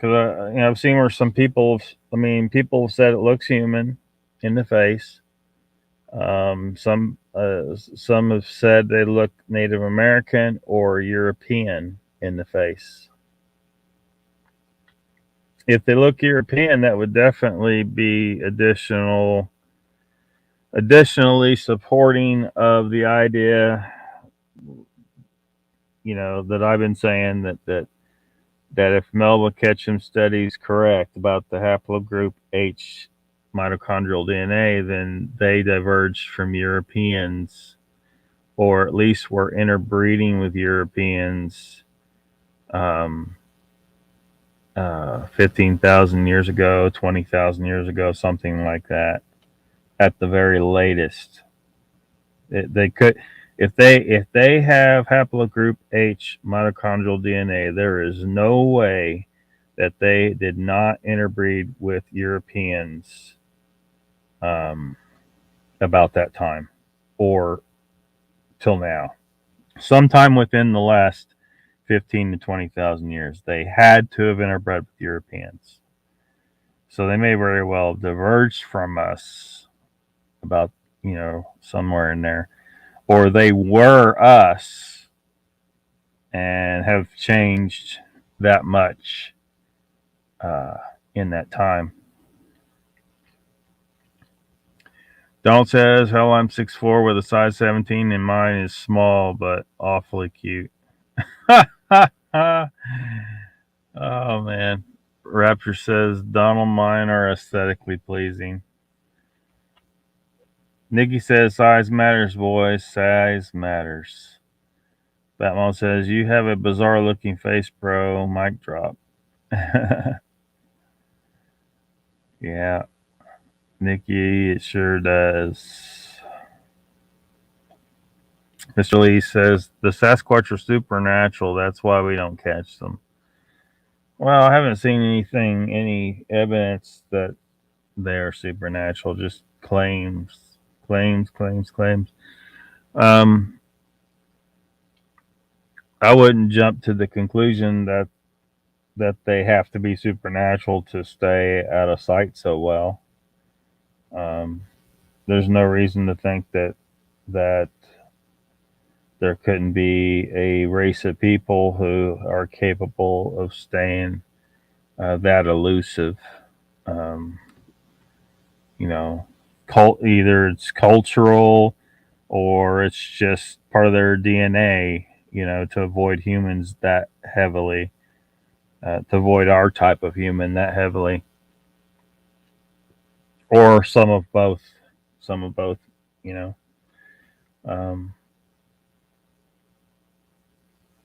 I've seen where some people, people have said it looks human in the face. Some have said they look Native American or European in the face. If they look European, that would definitely be additionally supporting of the idea, that I've been saying that if Melba Ketchum studies correct about the haplogroup H mitochondrial DNA, then they diverged from Europeans, or at least were interbreeding with Europeans 15,000 years ago, 20,000 years ago, something like that, at the very latest. They could, if they have haplogroup H mitochondrial DNA, there is no way that they did not interbreed with Europeans about that time or till now. Sometime within the last 15 to 20,000 years, they had to have interbred with Europeans. So they may very well have diverged from us about, somewhere in there. Or they were us and have changed that much in that time. Donald says, hell, I'm 6'4" with a size 17 and mine is small but awfully cute. Oh, man. Rapture says, Donald, mine are aesthetically pleasing. Nikki says, size matters, boys. Size matters. Batman says, you have a bizarre looking face, bro. Mic drop. Yeah. Nikki, it sure does. Mr. Lee says, the Sasquatch are supernatural. That's why we don't catch them. Well, I haven't seen any evidence that they are supernatural, just claims. I wouldn't jump to the conclusion that they have to be supernatural to stay out of sight so well. There's no reason to think that there couldn't be a race of people who are capable of staying that elusive. Either it's cultural or it's just part of their DNA, to avoid humans that heavily, to avoid our type of human that heavily, or some of both,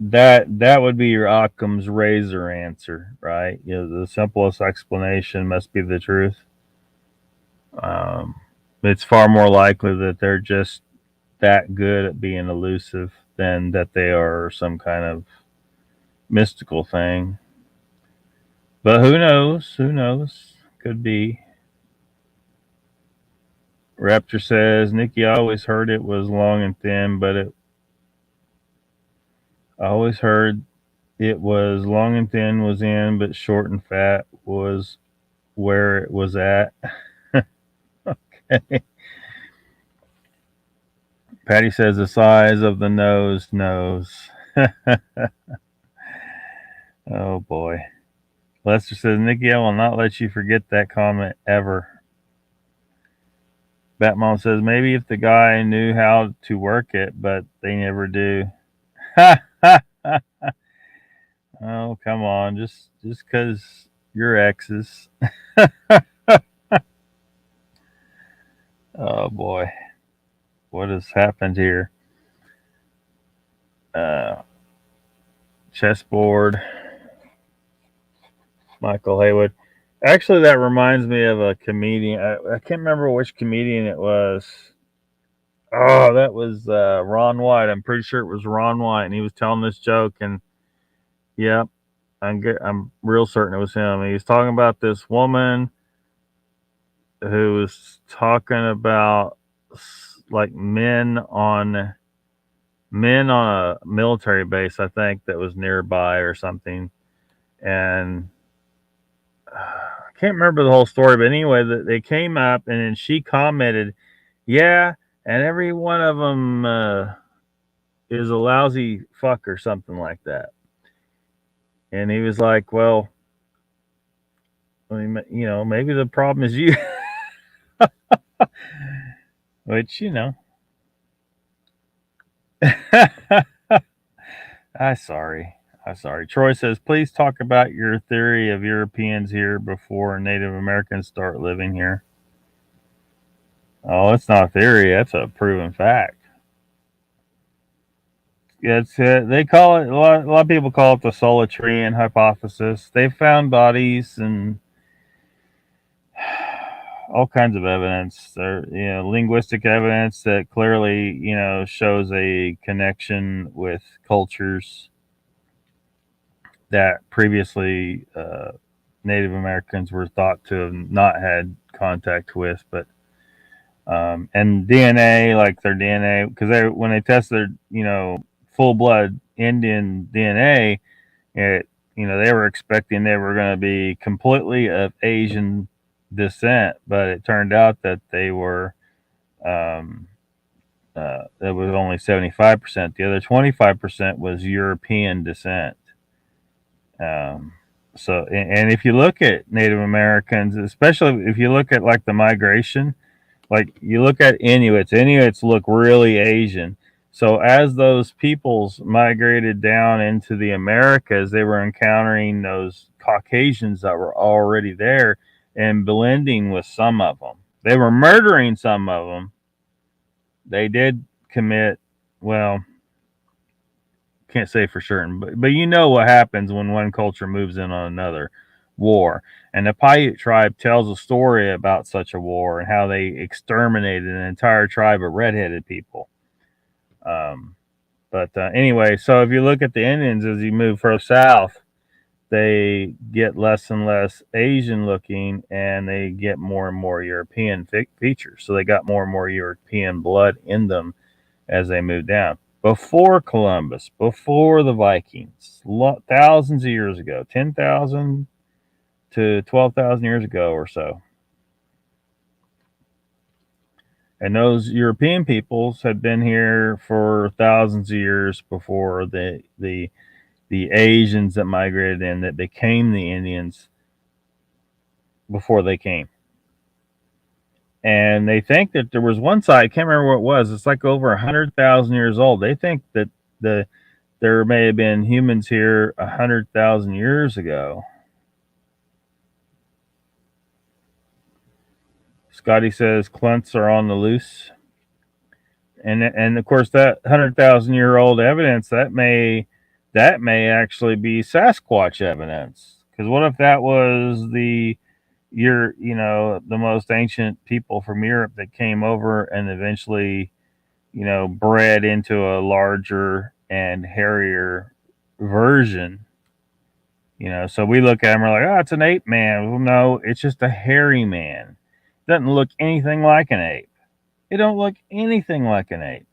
that would be your Occam's razor answer, right? The simplest explanation must be the truth. It's far more likely that they're just that good at being elusive than that they are some kind of mystical thing. But who knows? Could be. Raptor says, Nikki, I always heard it was long and thin, but I always heard it was long and thin was in, but short and fat was where it was at. Okay. Patty says the size of the nose. Oh boy. Lester says, Nikki, I will not let you forget that comment ever. Batmom says, maybe if the guy knew how to work it, but they never do. Oh, come on. Just because you're exes. Oh boy. What has happened here? Chessboard. Michael Haywood. Actually, that reminds me of a comedian. I can't remember which comedian it was. Oh, that was Ron White. I'm pretty sure it was Ron White, and he was telling this joke. And yep, I'm real certain it was him. He was talking about this woman who was talking about like men on a military base, I think, that was nearby or something. And I can't remember the whole story, but anyway, they came up and then she commented, "Yeah, and every one of them is a lousy fuck or something like that." And he was like, "Well, I mean, maybe the problem is you," which I'm sorry. I'm sorry. Troy says, please talk about your theory of Europeans here before Native Americans start living here. Oh, it's not a theory. That's a proven fact. It's they call it a lot of people call it the Solitarian hypothesis. They found bodies and all kinds of evidence. There, linguistic evidence that clearly, shows a connection with cultures that previously Native Americans were thought to have not had contact with, but and DNA, like their DNA, because when they tested, full blood Indian DNA, they were expecting they were going to be completely of Asian descent, but it turned out that they were, it was only 75%. The other 25% was European descent. So, and if you look at Native Americans, especially if you look at like the migration, like you look at Inuits look really Asian. So as those peoples migrated down into the Americas, they were encountering those Caucasians that were already there and blending with some of them. They were murdering some of them. They did commit, well, can't say for certain, but you know what happens when one culture moves in on another. War. And the Paiute tribe tells a story about such a war and how they exterminated an entire tribe of redheaded people. But anyway, so if you look at the Indians as you move further south, they get less and less Asian looking and they get more and more European features. So they got more and more European blood in them as they move down. Before Columbus, before the Vikings, thousands of years ago, 10,000 to 12,000 years ago or so. And those European peoples had been here for thousands of years before the Asians that migrated in, that became the Indians before they came. And they think that there was one side, I can't remember what it was, it's like over 100,000 years old. They think that there may have been humans here 100,000 years ago. Scotty says Clunts are on the loose. And of course that 100,000-year-old evidence that may actually be Sasquatch evidence. Because what if that was the most ancient people from Europe that came over and eventually, bred into a larger and hairier version. So we look at him, we're like, oh, it's an ape man. Well, no, it's just a hairy man. Doesn't look anything like an ape. It don't look anything like an ape.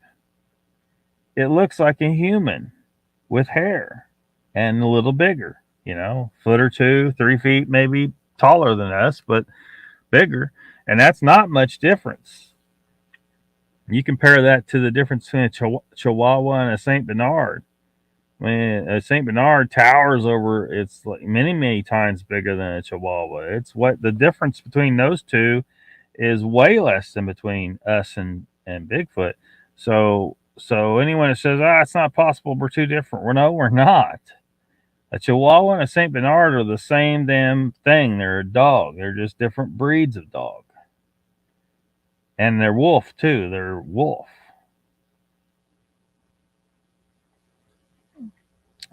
It looks like a human with hair and a little bigger, foot or two, 3 feet, maybe taller than us, but bigger. And that's not much difference. You compare that to the difference between a Chihuahua and a Saint Bernard. I mean, a Saint Bernard towers over. It's like many times bigger than a Chihuahua. It's what the difference between those two is way less than between us and Bigfoot. So anyone that says, it's not possible, we're too different. No, we're not. A Chihuahua and a Saint Bernard are the same damn thing. They're a dog. They're just different breeds of dog. And they're wolf too. They're wolf.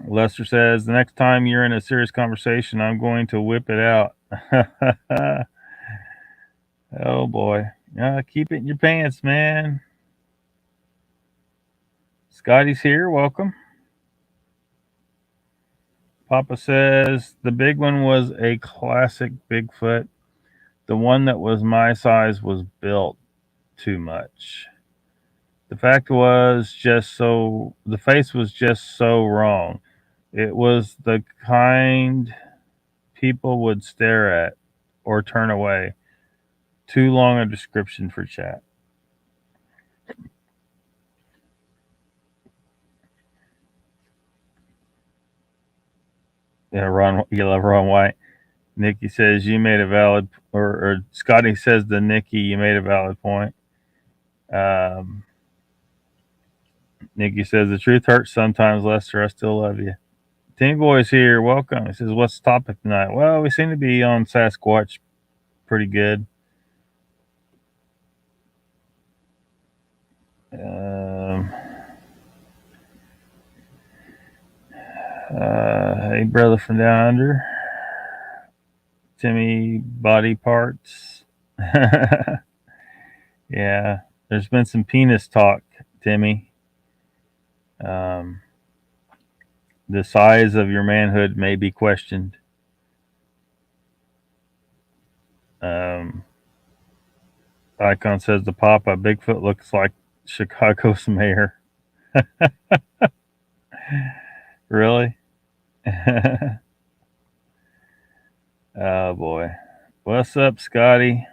Lester says, the next time you're in a serious conversation, I'm going to whip it out. Oh boy. Keep it in your pants, man. Scotty's here. Welcome. Papa says, the big one was a classic Bigfoot. The one that was my size was built too much. The fact was the face was just so wrong. It was the kind people would stare at or turn away. Too long a description for chat. Yeah, you love Ron White. Nikki says you made a valid, or Scotty says to Nikki, you made a valid point. Nikki says the truth hurts sometimes, Lester. I still love you. Team Boy's here. Welcome. He says, what's the topic tonight? Well, we seem to be on Sasquatch pretty good. Hey, brother from down under. Timmy body parts. Yeah, there's been some penis talk, Timmy. The size of your manhood may be questioned. Icon says the Papa Bigfoot looks like Chicago's mayor. Really? Oh boy. What's up, Scotty?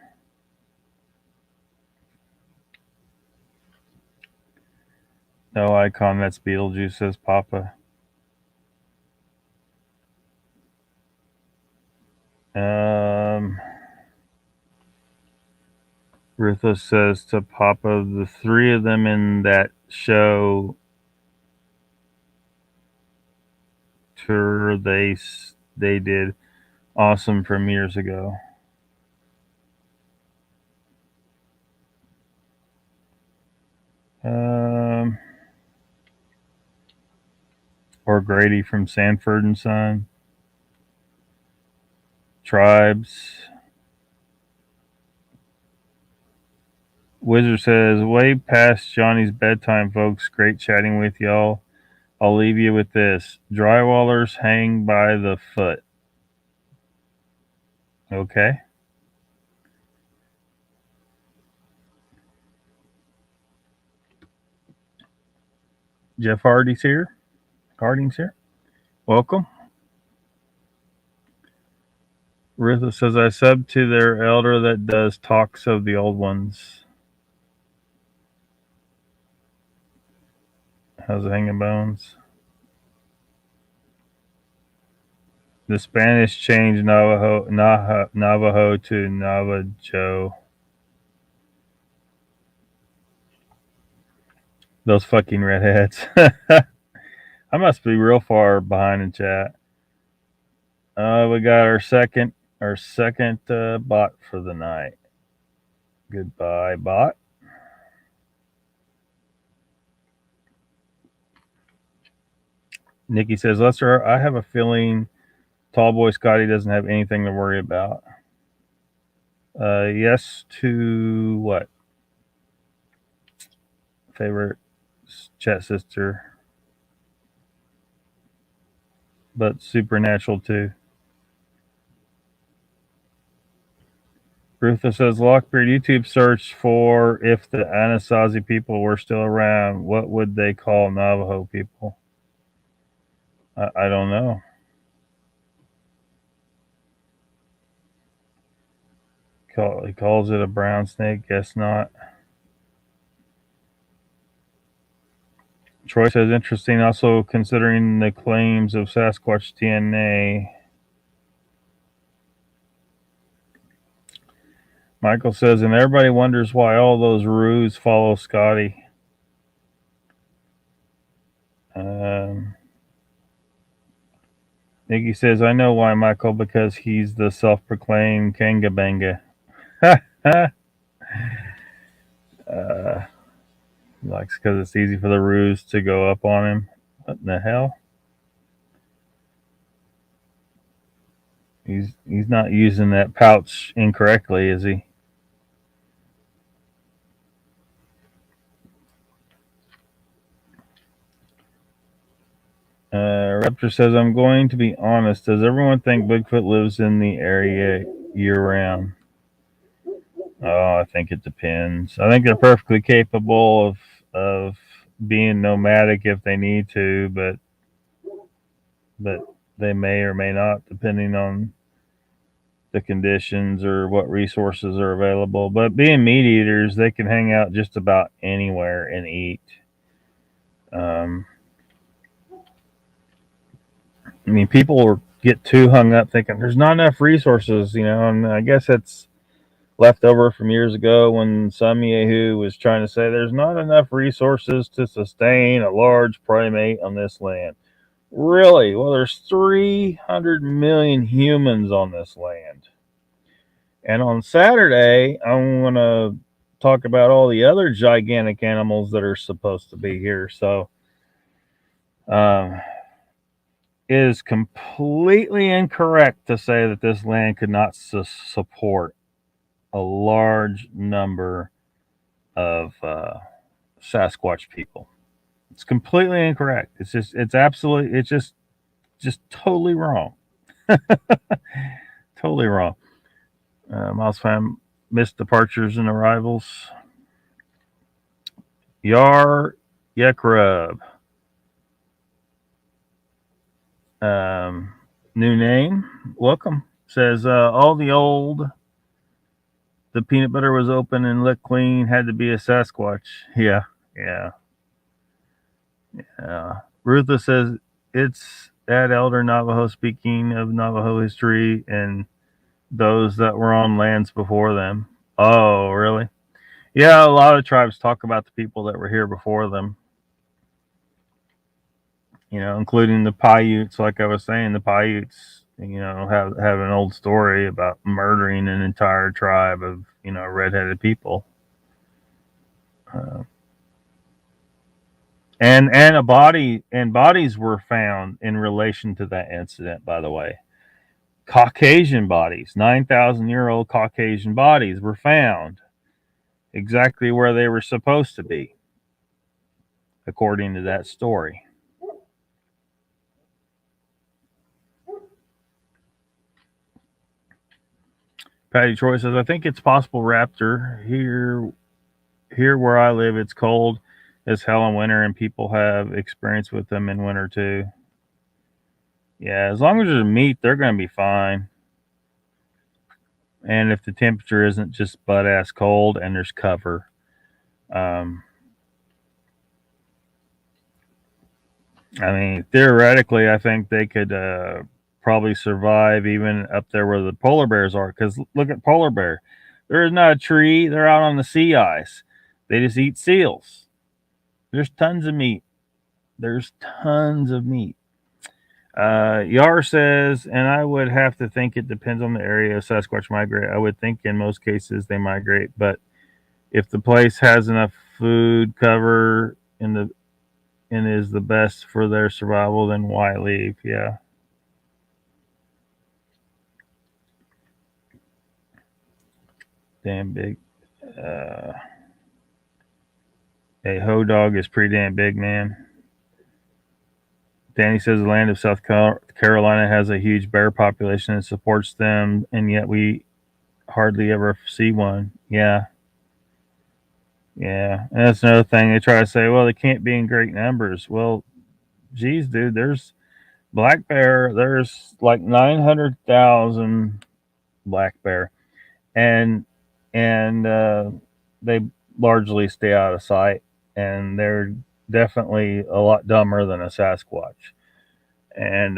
No Icon, that's Beetlejuice, says Papa. Ruthless says to Papa, the three of them in that show tour they did awesome from years ago. Or Grady from Sanford and Son. Tribes. Wizard says, way past Johnny's bedtime, folks. Great chatting with y'all. I'll leave you with this. Drywallers hang by the foot. Okay. Jeff Harding's here. Welcome. Ruthless says, I sub to their elder that does talks of the old ones. How's it hanging bones? The Spanish changed Navajo to Navajo. Those fucking redheads. I must be real far behind in chat. We got our second bot for the night. Goodbye, bot. Nikki says, Lester, I have a feeling Tall Boy Scotty doesn't have anything to worry about. Yes to what? Favorite chat sister. But supernatural too. Rutha says, Lockbeard, YouTube search for if the Anasazi people were still around, what would they call Navajo people? I don't know. He calls it a brown snake. Guess not. Troy says, interesting, also considering the claims of Sasquatch DNA. Michael says, and everybody wonders why all those roos follow Scotty. Nikki says, I know why, Michael, because he's the self-proclaimed Kangabanga. He likes because it's easy for the roos to go up on him. What in the hell? He's not using that pouch incorrectly, is he? Raptor says, I'm going to be honest. Does everyone think Bigfoot lives in the area year-round? Oh, I think it depends. I think they're perfectly capable of being nomadic if they need to, but they may or may not, depending on the conditions or what resources are available. But being meat eaters, they can hang out just about anywhere and eat. I mean, people get too hung up thinking there's not enough resources, and I guess it's left over from years ago when some yahoo was trying to say there's not enough resources to sustain a large primate on this land. Really? Well, there's 300 million humans on this land. And on Saturday, I'm going to talk about all the other gigantic animals that are supposed to be here. So, it is completely incorrect to say that this land could not support a large number of Sasquatch people. It's completely incorrect. It's just totally wrong. Totally wrong. Miles found missed departures and arrivals. Yar Yekrub. New name. Welcome. Says all the peanut butter was open and licked clean. Had to be a Sasquatch. Yeah. Rutha says it's that elder Navajo speaking of Navajo history and those that were on lands before them. Oh, really? Yeah, a lot of tribes talk about the people that were here before them. Including the Paiutes. Like I was saying, the Paiutes, have an old story about murdering an entire tribe of, redheaded people. And a body and bodies were found in relation to that incident, by the way. Caucasian bodies, 9,000-year-old Caucasian bodies were found exactly where they were supposed to be, according to that story. Patty Troy says, I think it's possible, Raptor. Here where I live, it's cold as hell in winter, and people have experience with them in winter too. Yeah, as long as there's meat, they're going to be fine. And if the temperature isn't just butt ass cold and there's cover. I mean, theoretically, I think they could probably survive even up there where the polar bears are. Because look at polar bear. There is not a tree. They're out on the sea ice. They just eat seals. There's tons of meat. Yar says, and I would have to think it depends on the area Sasquatch migrate. I would think in most cases they migrate, but if the place has enough food cover and is the best for their survival, then why leave? Yeah. Damn big. A hoe dog is pretty damn big, man. Danny says the land of South Carolina has a huge bear population and supports them, and yet we hardly ever see one. Yeah. And that's another thing. They try to say, well, they can't be in great numbers. Well, geez, dude, there's black bear. There's like 900,000 black bear, and they largely stay out of sight, and they're definitely a lot dumber than a Sasquatch. And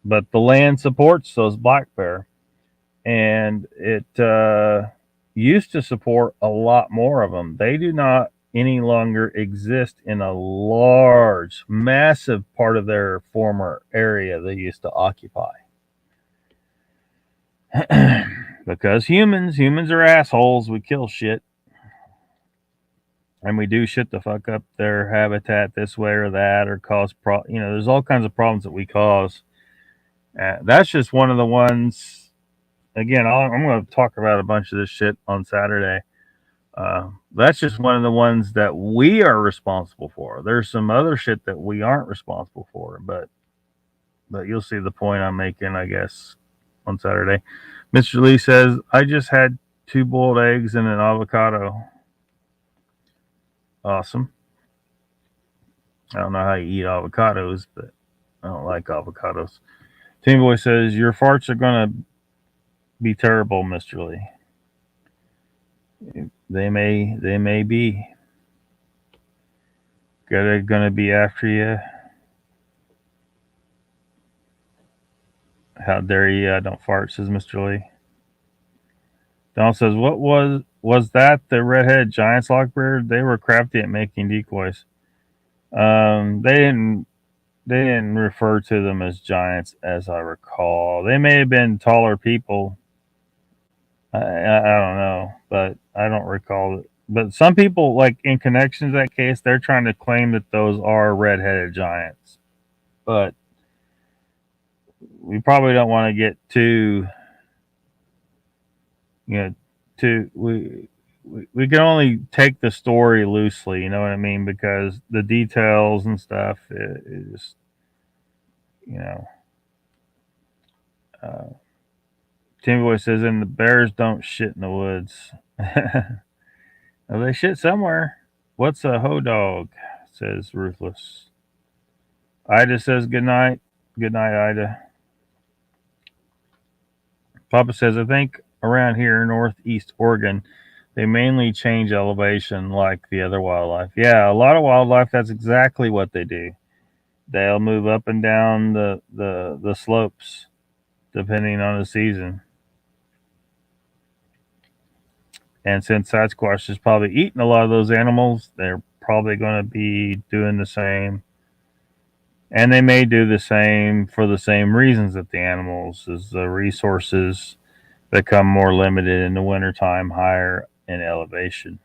but the land supports those black bear, and it used to support a lot more of them. They do not any longer exist in a large, massive part of their former area they used to occupy. Because humans are assholes. We kill shit. And we do shit to fuck up their habitat this way or that, or cause there's all kinds of problems that we cause. That's just one of the ones. Again, I'm going to talk about a bunch of this shit on Saturday. That's just one of the ones that we are responsible for. There's some other shit that we aren't responsible for, but you'll see the point I'm making, I guess, on Saturday. Mr. Lee says, I just had 2 boiled eggs and an avocado. Awesome. I don't know how you eat avocados, but I don't like avocados. Team Boy says, your farts are going to be terrible, Mr. Lee. They may be. Gonna be after you. How dare you? I don't fart, says Mr. Lee. Don says, what was that the redhead giants, Lockbeard? They were crafty at making decoys. They didn't refer to them as giants, as I recall. They may have been taller people. I don't know, but I don't recall it. But some people, like in connection to that case, they're trying to claim that those are red-headed giants. But we probably don't want to get too, we can only take the story loosely, you know what I mean? Because the details and stuff is, Timmy Boy says, and the bears don't shit in the woods. Well, they shit somewhere. What's a hoe dog? Says Ruthless. Ida says good night. Good night, Ida. Papa says, I think around here, northeast Oregon, they mainly change elevation like the other wildlife. Yeah, a lot of wildlife, that's exactly what they do. They'll move up and down the slopes depending on the season. And since Sasquatch is probably eating a lot of those animals, they're probably going to be doing the same. And they may do the same for the same reasons that the animals, as the resources become more limited in the wintertime, higher in elevation.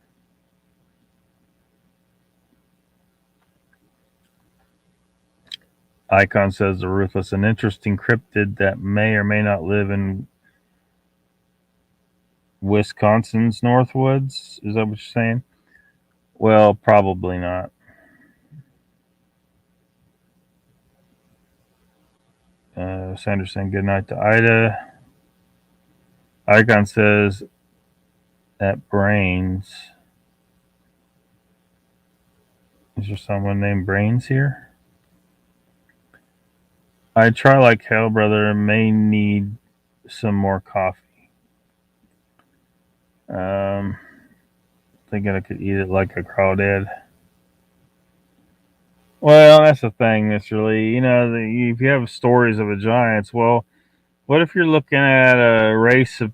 Icon says the Ruthless, an interesting cryptid that may or may not live in Wisconsin's Northwoods. Is that what you're saying? Well, probably not. Sanderson, good night to Ida. Icon says at Brains. Is there someone named Brains here? I try like hell, brother. May need some more coffee. Thinking I could eat it like a crawdad. Well, that's the thing, Mr. Lee. If you have stories of the giants, well, what if you're looking at a race of,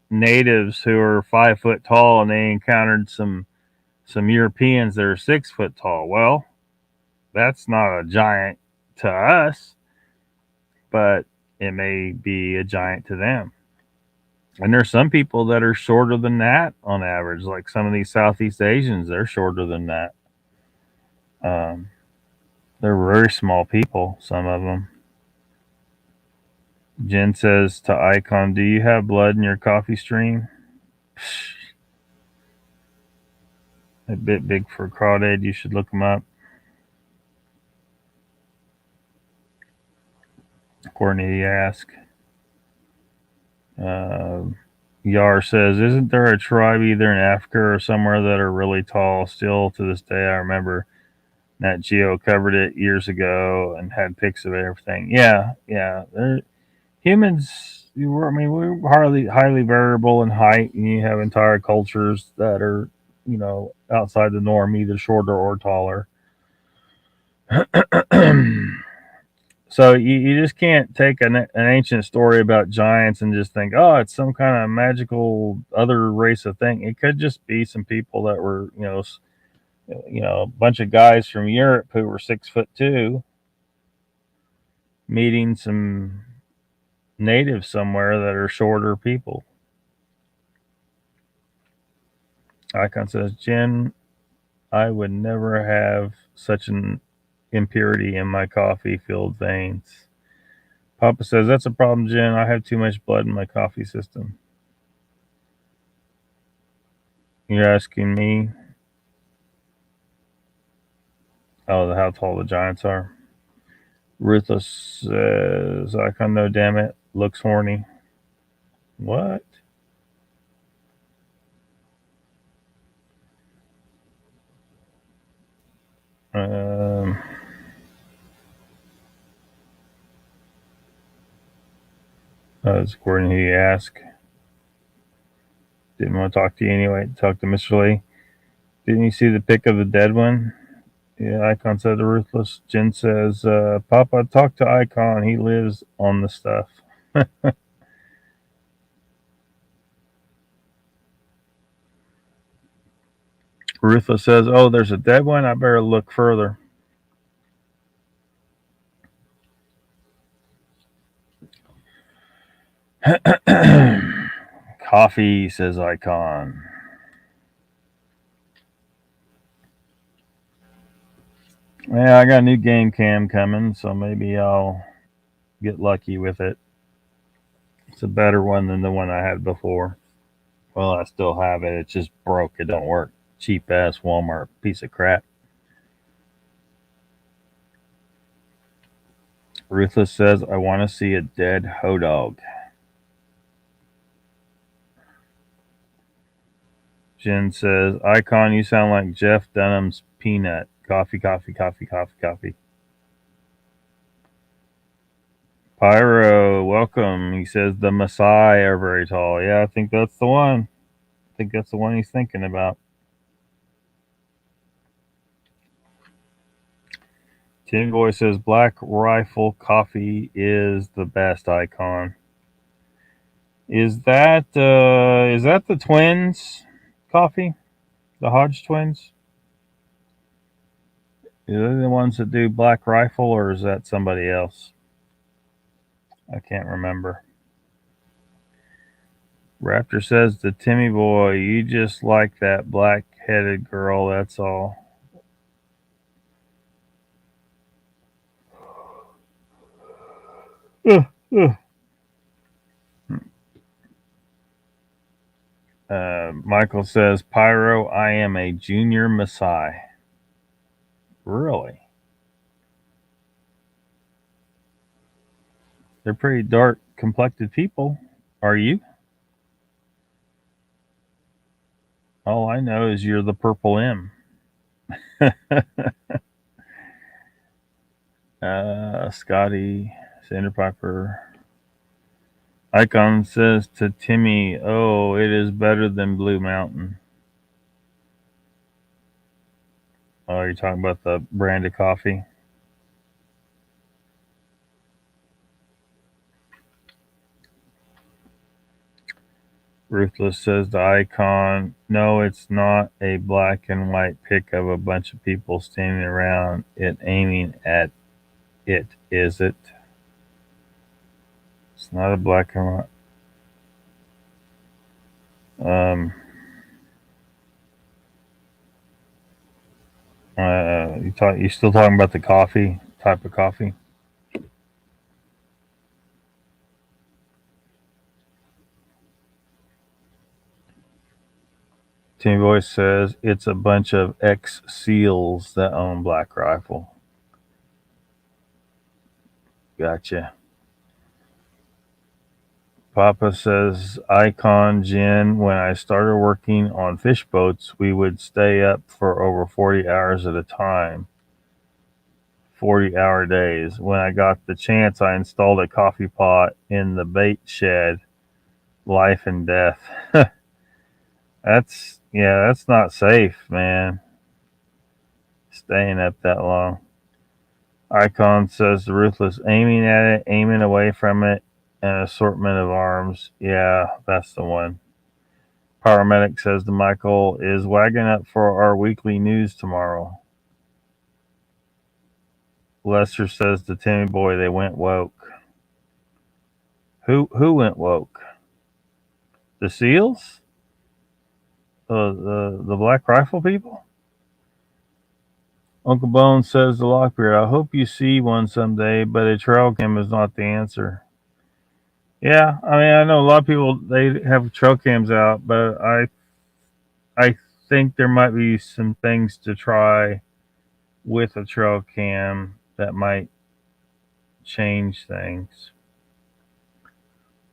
natives who are 5 foot tall and they encountered some Europeans that are 6 foot tall? Well, that's not a giant to us, but it may be a giant to them. And there's some people that are shorter than that on average, like some of these Southeast Asians, they're shorter than that. They're very small people, some of them. Jen says to Icon, do you have blood in your coffee stream? A bit big for a crawdad. You should look them up. Courtney asked. Yar says, isn't there a tribe either in Africa or somewhere that are really tall? Still to this day, I remember Nat Geo covered it years ago and had pics of everything. Yeah. Humans, we're highly variable in height, and you have entire cultures that are, outside the norm, either shorter or taller. So you just can't take an ancient story about giants and just think, oh, it's some kind of magical other race of thing. It could just be some people that were, a bunch of guys from Europe who were 6'2", meeting some natives somewhere that are shorter people. Icon says, Jen, I would never have such an impurity in my coffee-filled veins. Papa says, that's a problem, Jen. I have too much blood in my coffee system. You're asking me? Oh, how tall the giants are. Ruthless says, Icon, no, damn it. Looks horny. What? It's according to who you ask. Didn't want to talk to you anyway. Talk to Mr. Lee. Didn't you see the pic of the dead one? Yeah, Icon said to Ruthless. Jen says, Papa, talk to Icon. He lives on the stuff. Ruthless says, oh, there's a dead one? I better look further. Coffee, says Icon. Yeah, I got a new game cam coming, so maybe I'll get lucky with it. It's a better one than the one I had before. Well, I still have it. It's just broke. It don't work. Cheap ass Walmart piece of crap. Ruthless says, I want to see a dead ho dog. Jen says, Icon, you sound like Jeff Dunham's peanut. Coffee, coffee, coffee, coffee, coffee. Pyro, welcome. He says the Maasai are very tall. Yeah, I think that's the one. I think that's the one he's thinking about. Tin Boy says Black Rifle coffee is the best, Icon. Is that the twins coffee? The Hodge twins? Are they the ones that do Black Rifle, or is that somebody else? I can't remember. Raptor says to Timmy Boy, you just like that black-headed girl, that's all. Michael says, Pyro, I am a junior Maasai. Really? They're pretty dark complected people. Are you? All I know is you're the purple M. Scotty, Sanderpiper. Icon says to Timmy, oh, it is better than Blue Mountain. Oh, you're talking about the brand of coffee? Ruthless says to Icon, no, it's not a black and white pic of a bunch of people standing around it aiming at it, is it? It's not a black and white. You still talking about the coffee type of coffee? Timmy Boy says it's a bunch of ex-SEALs that own Black Rifle. Gotcha. Papa says, Icon Jen, when I started working on fish boats, we would stay up for over 40 hours at a time. 40-hour days. When I got the chance, I installed a coffee pot in the bait shed. Life and death. That's Yeah, that's not safe, man. Staying up that long. Icon says the ruthless aiming at it, aiming away from it, an assortment of arms. Yeah, that's the one. Paramedic says to Michael is wagging up for our weekly news tomorrow. Lester says to Timmy Boy they went woke. Who went woke? The SEALs? The Black Rifle people? Uncle Bones says to Lockbeard, I hope you see one someday, but a trail cam is not the answer. Yeah, I mean, I know a lot of people, they have trail cams out, but I think there might be some things to try with a trail cam that might change things.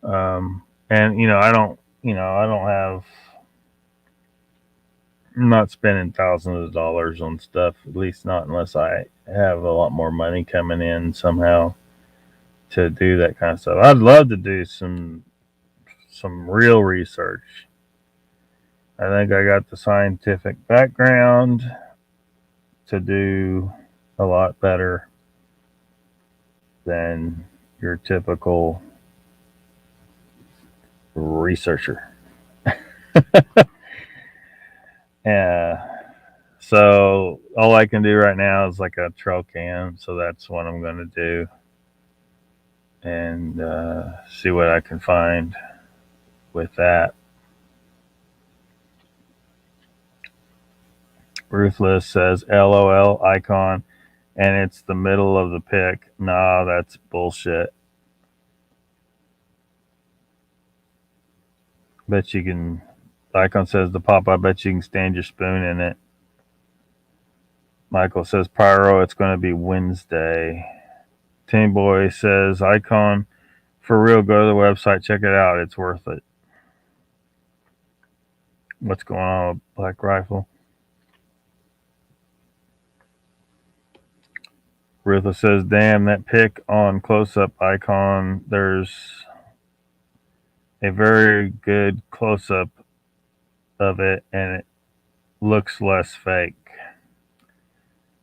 And I don't have, I'm not spending thousands of dollars on stuff, at least not unless I have a lot more money coming in somehow to do that kind of stuff. I'd love to do some real research. I think I got the scientific background to do a lot better than your typical researcher. So all I can do right now is like a trail cam, so that's what I'm going to do, and see what I can find with that. Ruthless says LOL icon, and it's the middle of the pic. Nah, that's bullshit. Bet you can. Icon says the pop. I bet you can stand your spoon in it. Michael says Pyro. It's going to be Wednesday. Team Boy says Icon, for real. Go to the website. Check it out. It's worth it. What's going on with Black Rifle? Ruthless says, damn, that pic on close up Icon. There's a very good close up of it, and it looks less fake.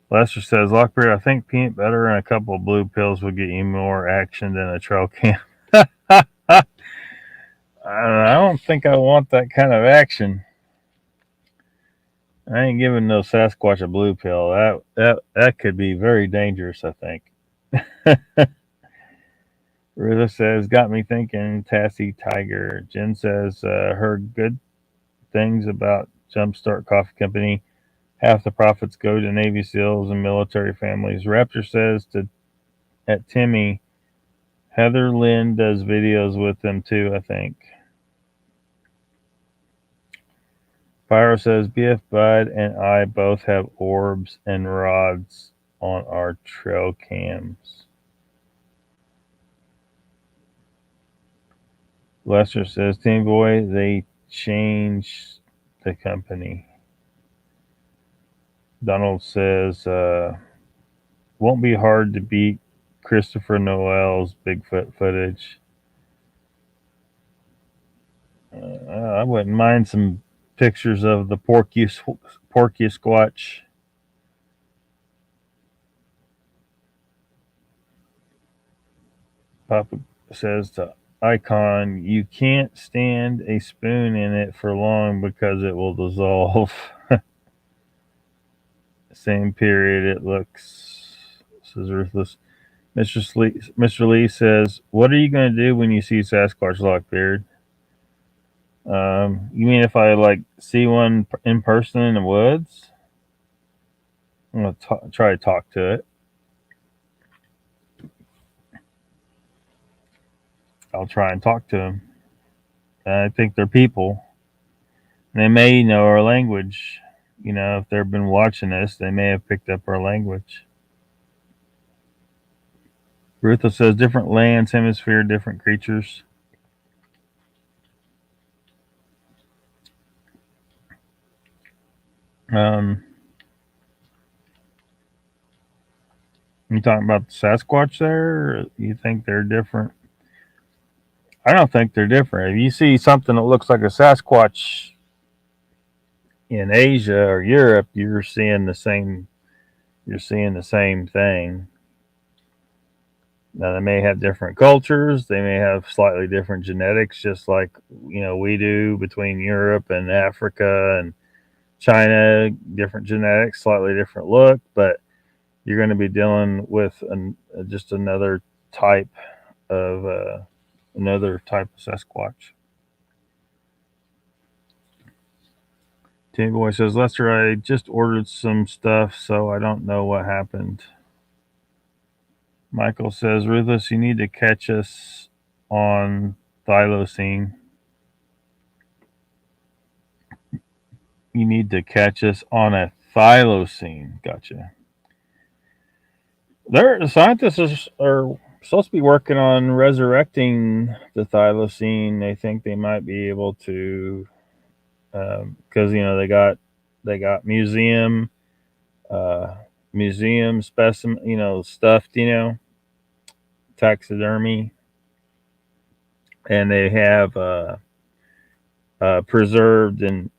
Lester says, Lockbeard, I think peanut butter and a couple of blue pills would get you more action than a trail cam. I don't think I want that kind of action. I ain't giving no Sasquatch a blue pill. That could be very dangerous, I think. Rita says, got me thinking, Tassie Tiger. Jen says, heard good things about Jumpstart Coffee Company. Half the profits go to Navy SEALs and military families. Raptor says at Timmy, Heather Lynn does videos with them too, I think. Pyro says, BF Bud and I both have orbs and rods on our trail cams. Lester says, Team Boy, they changed the company. Donald says, won't be hard to beat Christopher Noel's Bigfoot footage. I wouldn't mind some pictures of the Porky Squatch. Papa says to Icon, you can't stand a spoon in it for long because it will dissolve. Same period it looks, says Ruthless. Mr. Lee says, what are you going to do when you see Sasquatch, Lockbeard? You mean if I like see one in person in the woods? I'm going to try to talk to it. I'll try and talk to them. I think they're people. They may know our language. You know, if they've been watching us, they may have picked up our language. Ruthless says different lands, hemisphere, different creatures. You talking about the Sasquatch there? Or you think they're different? I don't think they're different. If you see something that looks like a Sasquatch in Asia or Europe, you're seeing the same. You're seeing the same thing. Now they may have different cultures. They may have slightly different genetics, just like we do between Europe and Africa and China. Different genetics, slightly different look, but you're going to be dealing with just type of another type of Sasquatch. Timmy Boy says, Lester, I just ordered some stuff, so I don't know what happened. Michael says, Ruthless, you need to catch us on thylacine. You need to catch us on a thylacine. Gotcha. The scientists are supposed to be working on resurrecting the thylacine. They think they might be able to, because they got uh, museum specimen, stuffed, taxidermy, and they have preserved in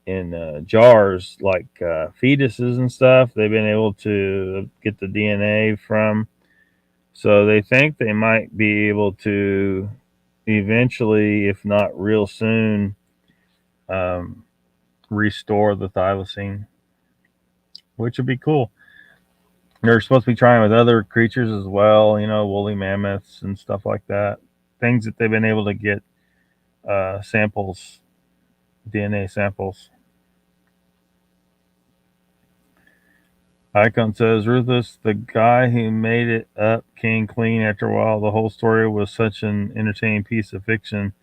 jars like fetuses and stuff. They've been able to get the DNA from, so they think they might be able to eventually, if not real soon, um, restore the thylacine, which would be cool. They're supposed to be trying with other creatures as well, woolly mammoths and stuff like that. Things that they've been able to get samples, DNA samples. Icon says, Ruthless, the guy who made it up came clean after a while. The whole story was such an entertaining piece of fiction.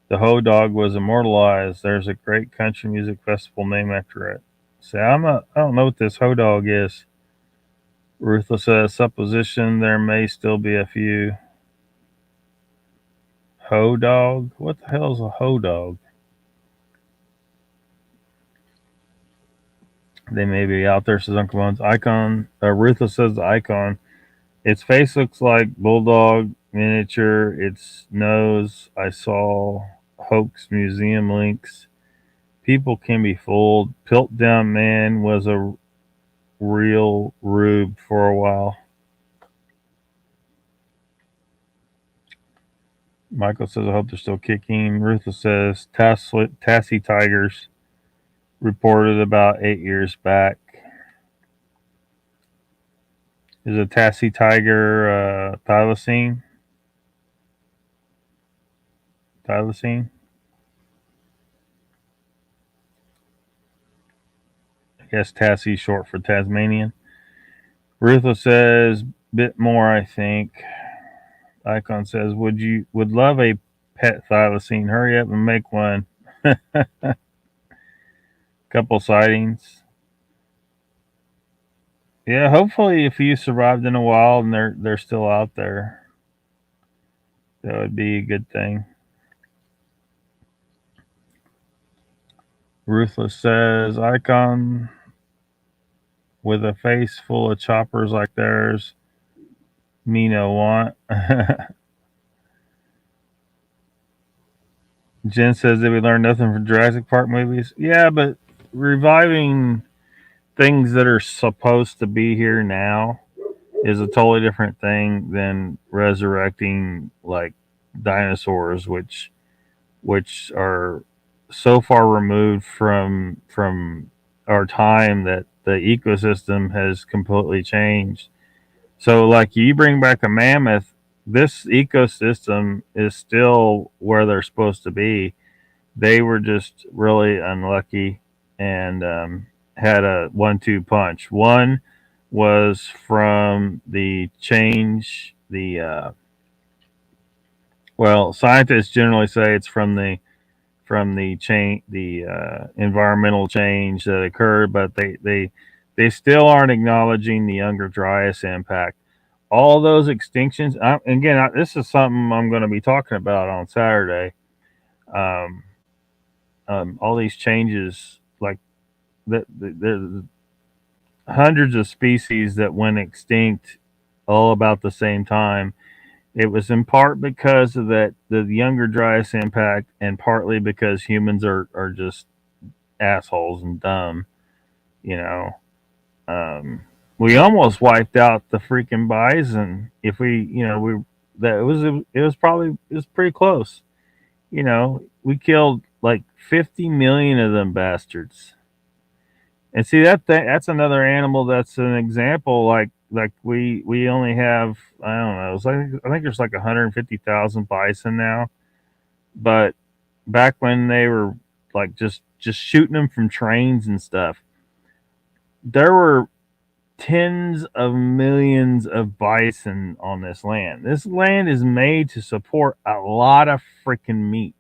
The Ho Dog was immortalized. There's a great country music festival named after it. Say, I don't know what this Ho Dog is. Ruthless says, supposition, there may still be a few. Ho Dog? What the hell is a Ho Dog? They may be out there, says Uncle Bones. Icon, Ruthless says the icon. Its face looks like bulldog miniature. Its nose, I saw hoax museum links. People can be fooled. Piltdown Man was a real rube for a while. Michael says, I hope they're still kicking. Ruthless says, Tassie Tigers reported about 8 years back. Is a Tassie Tiger thylacine? Thylacine? I guess Tassie short for Tasmanian. Ruthless says, bit more, I think. Icon says, would love a pet thylacine. Hurry up and make one. Couple sightings. Yeah, hopefully if you survived in the wild and they're still out there, that would be a good thing. Ruthless says, Icon with a face full of choppers like theirs, me no want. Jen says, did we learn nothing from Jurassic Park movies? Yeah, but reviving things that are supposed to be here now is a totally different thing than resurrecting like dinosaurs, which are so far removed from our time that the ecosystem has completely changed. So like you bring back a mammoth, this ecosystem is still where they're supposed to be. They were just really unlucky and had a 1-2 punch. One was from the change, well, scientists generally say it's from the change, the environmental change that occurred, but they still aren't acknowledging the Younger Dryas impact. All those extinctions, this is something I'm going to be talking about on Saturday. Um, all these changes, like there's hundreds of species that went extinct all about the same time. It was in part because of the Younger Dryas impact, and partly because humans are just assholes and dumb. You know, um, we almost wiped out the freaking bison. If we, we that it was pretty close. We killed like 50 million of them bastards. And see that's another animal that's an example. Like we only have, I don't know. I think there's like 150,000 bison now, but back when they were like just shooting them from trains and stuff, there were tens of millions of bison on this land. This land is made to support a lot of freaking meat.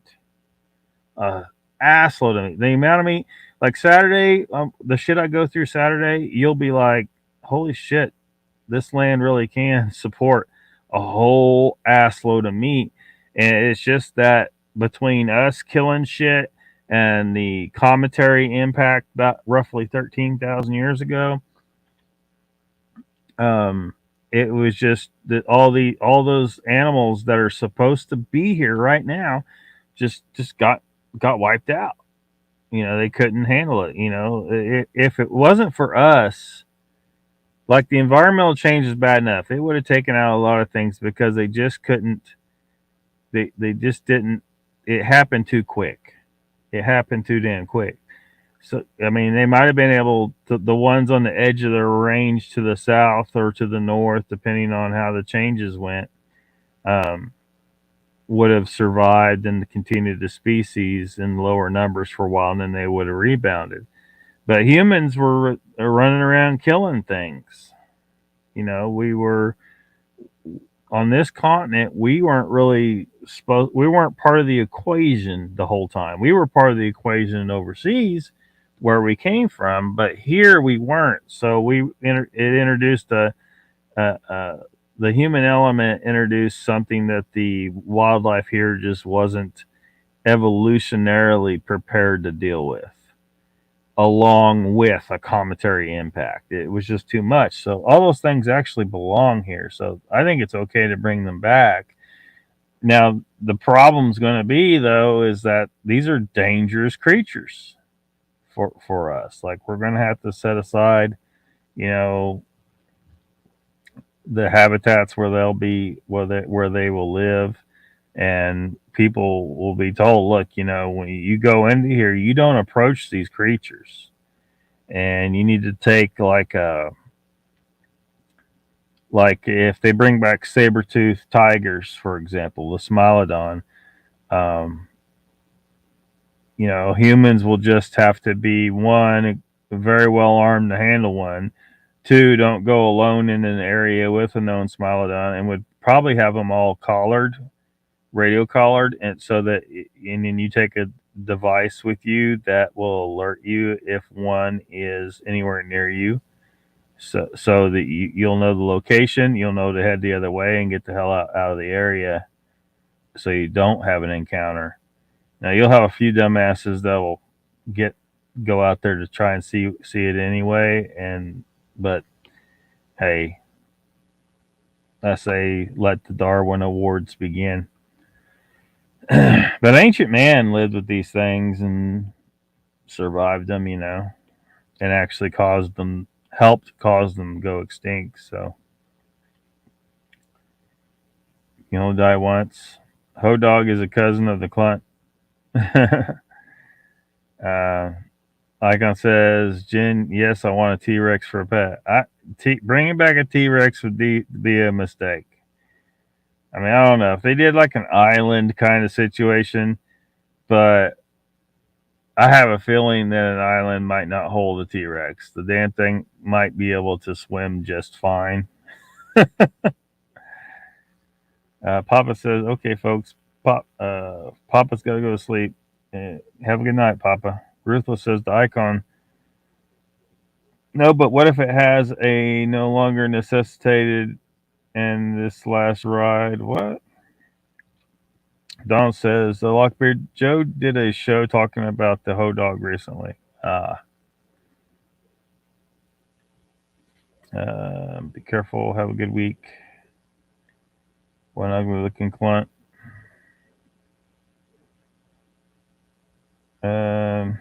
Uh, Assload of meat. The amount of meat, like Saturday, the shit I go through Saturday, you'll be like, holy shit, this land really can support a whole assload of meat. And it's just that between us killing shit and the cometary impact about roughly 13,000 years ago, um, it was just that all those animals that are supposed to be here right now just got wiped out. They couldn't handle it. If it wasn't for us, like the environmental change is bad enough, it would have taken out a lot of things because they just couldn't. They just didn't. It happened too quick. It happened too damn quick. So I mean, they might have been able to, the ones on the edge of their range to the south or to the north, depending on how the changes went, um, would have survived and continued the species in lower numbers for a while, and then they would have rebounded. But humans were running around killing things. We were on this continent. We weren't really supposed. We weren't part of the equation the whole time. We were part of the equation overseas, where we came from, but here we weren't. So it introduced a the human element introduced something that the wildlife here just wasn't evolutionarily prepared to deal with, along with a cometary impact. It was just too much. So all those things actually belong here. So I think it's okay to bring them back. Now the problem's going to be though is that these are dangerous creatures for us. Like we're going to have to set aside, you know, the habitats where they'll be where they will live, and people will be told, look, when you go into here, you don't approach these creatures, and you need to take like if they bring back saber-toothed tigers, for example, the smilodon, um, humans will just have to be one, very well armed to handle one. Two, don't go alone in an area with a known smilodon, and would probably have them all collared, radio collared, and so that, and then you take a device with you that will alert you if one is anywhere near you, so that you'll know the location, you'll know to head the other way and get the hell out of the area, so you don't have an encounter. Now you'll have a few dumbasses that will go out there to try and see it anyway, and but hey, I say let the Darwin Awards begin. But ancient man lived with these things and survived them, and actually helped cause them to go extinct. So you only die once. Ho dog is a cousin of the clunt. uh, Icon says, Jen, yes, I want a T Rex for a pet. Bringing back a T Rex would be a mistake. I mean, I don't know if they did like an island kind of situation, but I have a feeling that an island might not hold a T Rex. The damn thing might be able to swim just fine. Papa says, okay, folks, Papa's got to go to sleep. Have a good night, Papa. Ruthless says, the icon. No, but what if it has a no longer necessitated and this last ride? What? Don says, the Lockbeard, Joe did a show talking about the Ho Dog recently. Be careful. Have a good week. One ugly looking clunt. Um,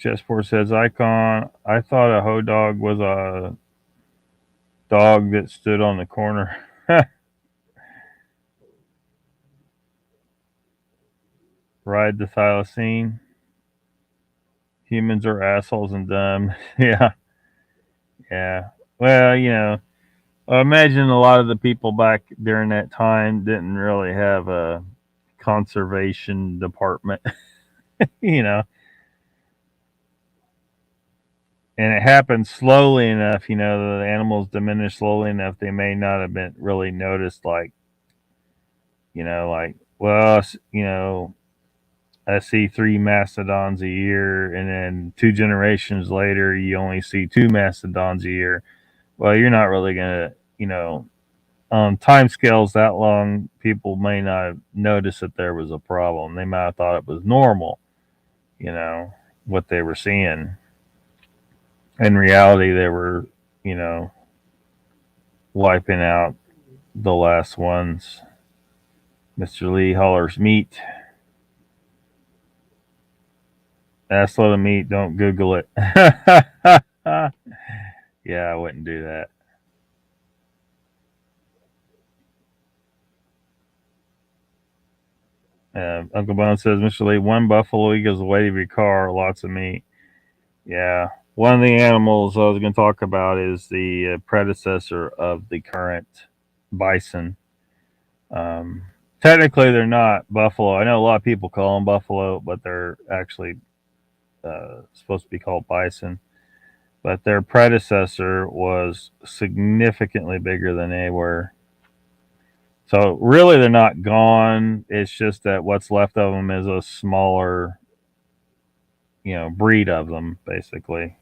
Chessboard says, Icon, I thought a hoe dog was a dog that stood on the corner. Ride the thylacine. Humans are assholes and dumb. Yeah, yeah. Well, I imagine a lot of the people back during that time didn't really have a conservation department, you know, and it happened slowly enough, the animals diminished slowly enough, they may not have been really noticed, like, well, I see three mastodons a year, and then 2 generations later, you only see two mastodons a year. Well, you're not really gonna, on time scales that long, people may not notice that there was a problem. They might have thought it was normal, what they were seeing. In reality, they were, you know, wiping out the last ones. Mr. Lee hollers meat. Assload of meat, don't Google it. Yeah, I wouldn't do that. Uncle Bone says, Mr. Lee, one buffalo equals the weight of your car, lots of meat. Yeah. One of the animals I was going to talk about is the predecessor of the current bison. Um, Technically, they're not buffalo. I know a lot of people call them buffalo, but they're actually supposed to be called bison. But their predecessor was significantly bigger than they were. So really, they're not gone. It's just that what's left of them is a smaller, breed of them, basically.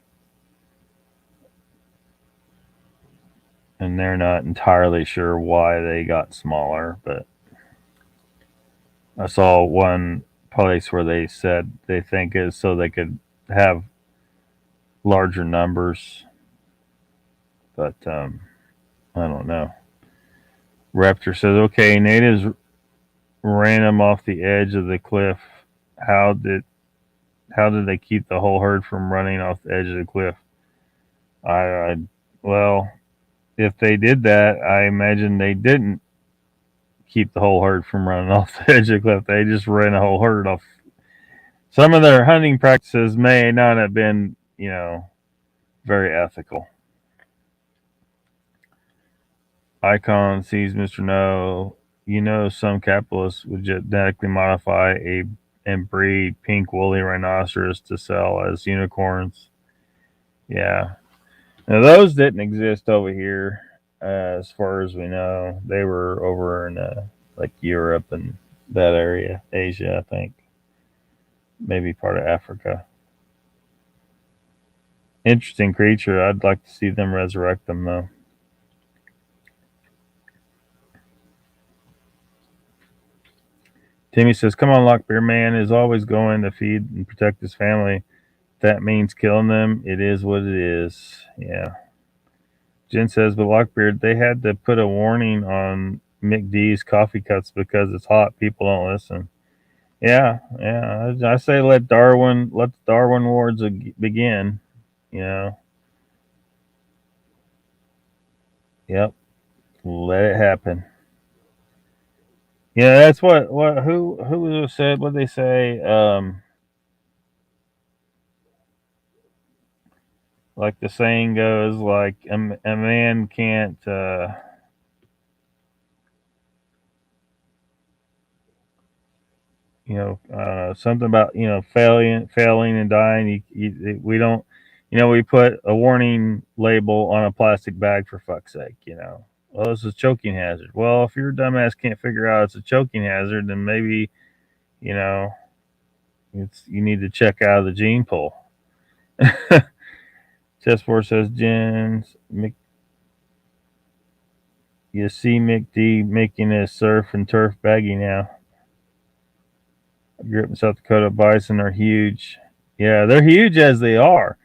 And they're not entirely sure why they got smaller, but I saw one place where they said they think is so they could have larger numbers, but I don't know. Raptor says, "Okay, natives ran them off the edge of the cliff. How did how did they keep the whole herd from running off the edge of the cliff?" I well, if they did that, I imagine they didn't keep the whole herd from running off the edge of the cliff. They just ran the whole herd off. Some of their hunting practices may not have been, very ethical. Icon sees Mr. No. Some capitalists would genetically modify and breed pink woolly rhinoceros to sell as unicorns. Yeah. Now those didn't exist over here, as far as we know. They were over in like Europe and that area, Asia, I think, maybe part of Africa. Interesting creature. I'd like to see them resurrect them though. Timmy says, "Come on, Lockbeard man is always going to feed and protect his family. That means killing them. It is what it is." Yeah. Jen says, "But Lockbeard, they had to put a warning on McD's coffee cups because it's hot. People don't listen." Yeah, yeah. I say let the Darwin Wars begin. You know. Yep. Let it happen. Yeah, that's what who said what they say. Like the saying goes, like a man can't. Something about failing and dying. We don't, we put a warning label on a plastic bag for fuck's sake. Well, this is a choking hazard. Well, if your dumbass can't figure out it's a choking hazard, then maybe you know you need to check out of the gene pool. Chessboard says, Jens, you see McD making his surf and turf baggy now. I grew up in South Dakota. Bison are huge. Yeah, they're huge as they are.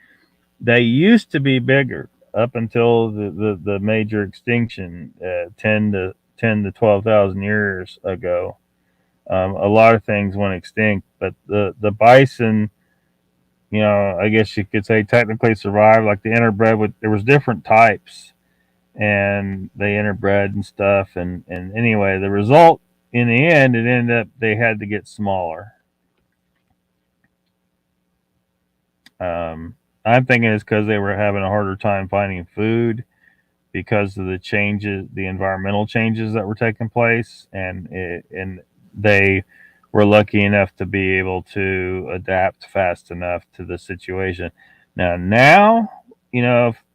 They used to be bigger up until the major extinction 10 to 12,000 years ago. A lot of things went extinct, but the bison I guess you could say technically survived. Like the interbred with there was different types, and they interbred and stuff. And anyway, the result in the end, it ended up they had to get smaller. I'm thinking it's because they were having a harder time finding food because of the changes, the environmental changes that were taking place, and they were lucky enough to be able to adapt fast enough to the situation. Now,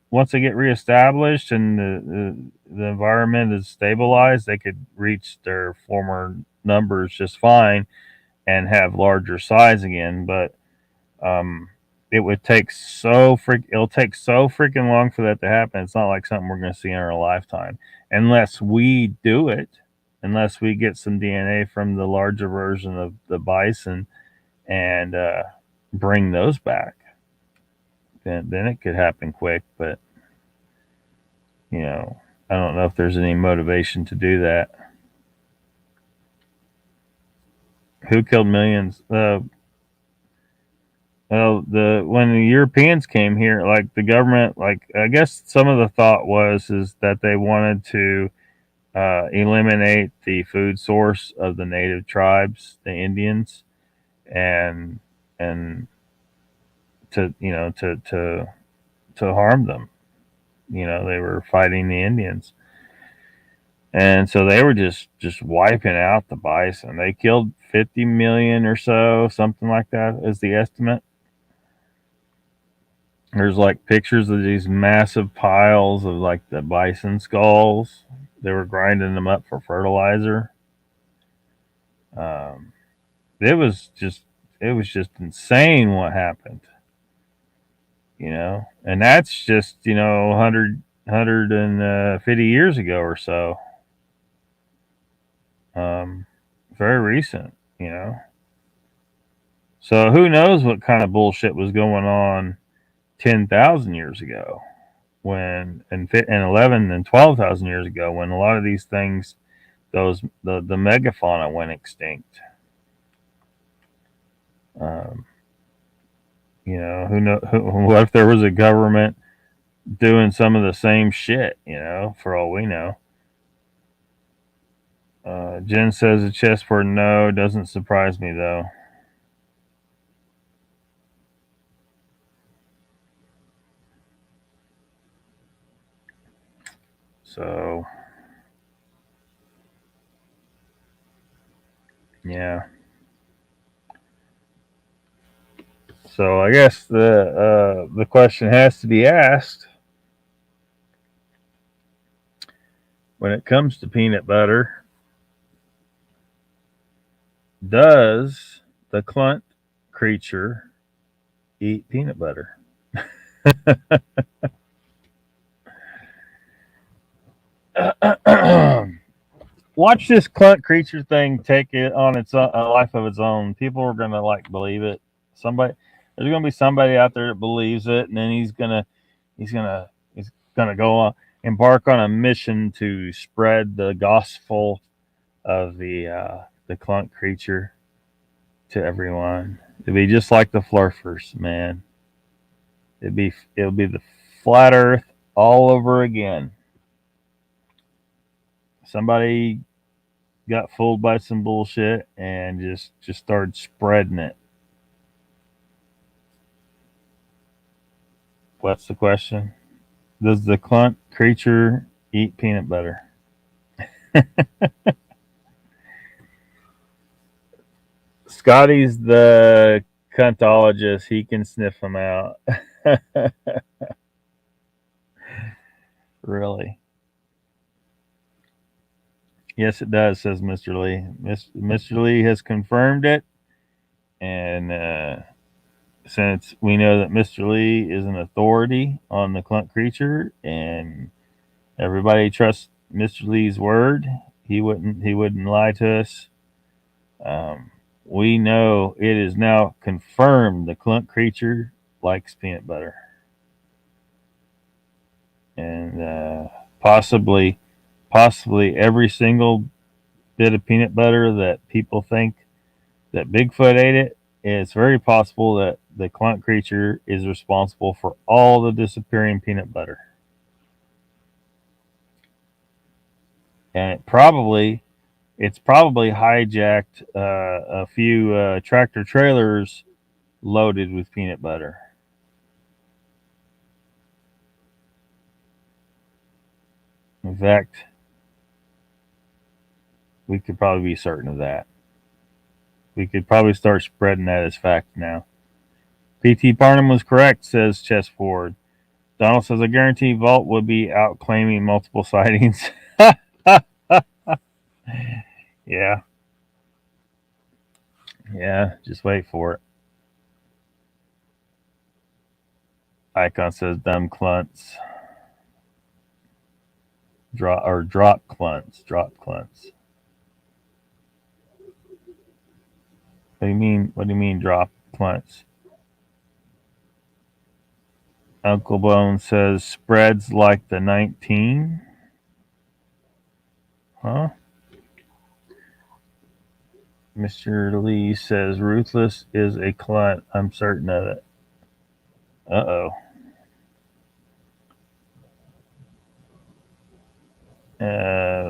once they get reestablished and the environment is stabilized, they could reach their former numbers just fine and have larger size again. But um, it'll take so freaking long for that to happen. It's not like something we're going to see in our lifetime unless we do it, unless we get some DNA from the larger version of the bison and bring those back. Then it could happen quick, but you know, I don't know if there's any motivation to do that. Who killed millions? Well, the when the Europeans came here, like the government, like I guess some of the thought is that they wanted to eliminate the food source of the native tribes, the Indians, and and to harm them. They were fighting the Indians, and so they were just wiping out the bison. They killed 50 million or so, something like that, is the estimate. There's like pictures of these massive piles of like the bison skulls. They were grinding them up for fertilizer. Um, it was just insane what happened. And that's just 150 years ago or so. Um, very recent. So who knows what kind of bullshit was going on 10,000 years ago when and 11 and 12,000 years ago when a lot of these things the megafauna went extinct. um, what if there was a government doing some of the same shit, for all we know. Jen says a chessboard, no, doesn't surprise me though. So yeah. So I guess the question has to be asked when it comes to peanut butter: does the Clunt creature eat peanut butter? Watch this Clunt creature thing take it on its own, a life of its own. People are gonna like believe it. There's gonna be somebody out there that believes it, and then he's gonna go on, embark on a mission to spread the gospel of the Clunt creature to everyone. It'd be just like the Flurfers, man. It'll be the flat Earth all over again. Somebody got fooled by some bullshit and just started spreading it. What's the question? Does the Clunt creature eat peanut butter? Scotty's the cuntologist. He can sniff them out. Really? Yes, it does, says Mr. Lee. Mr. Lee has confirmed it. And since we know that Mr. Lee is an authority on the Clunt creature and everybody trusts Mr. Lee's word, he wouldn't lie to us. We know it is now confirmed the Clunt creature likes peanut butter. And possibly every single bit of peanut butter that people think that Bigfoot ate it, it's very possible that the clunt creature is responsible for all the disappearing peanut butter. And it's probably hijacked a few tractor trailers loaded with peanut butter. In fact, we could probably be certain of that. We could probably start spreading that as fact now. P.T. Barnum was correct, says Chessboard. Donald says, I guarantee Vault would be out claiming multiple sightings. Yeah. Yeah, just wait for it. Icon says, dumb clunts. Drop clunts. Drop clunts. What do you mean? What do you mean drop clunts? Uncle Bone says spreads like the 19. Huh? Mr. Lee says Ruthless is a clunt. I'm certain of it. Uh-oh.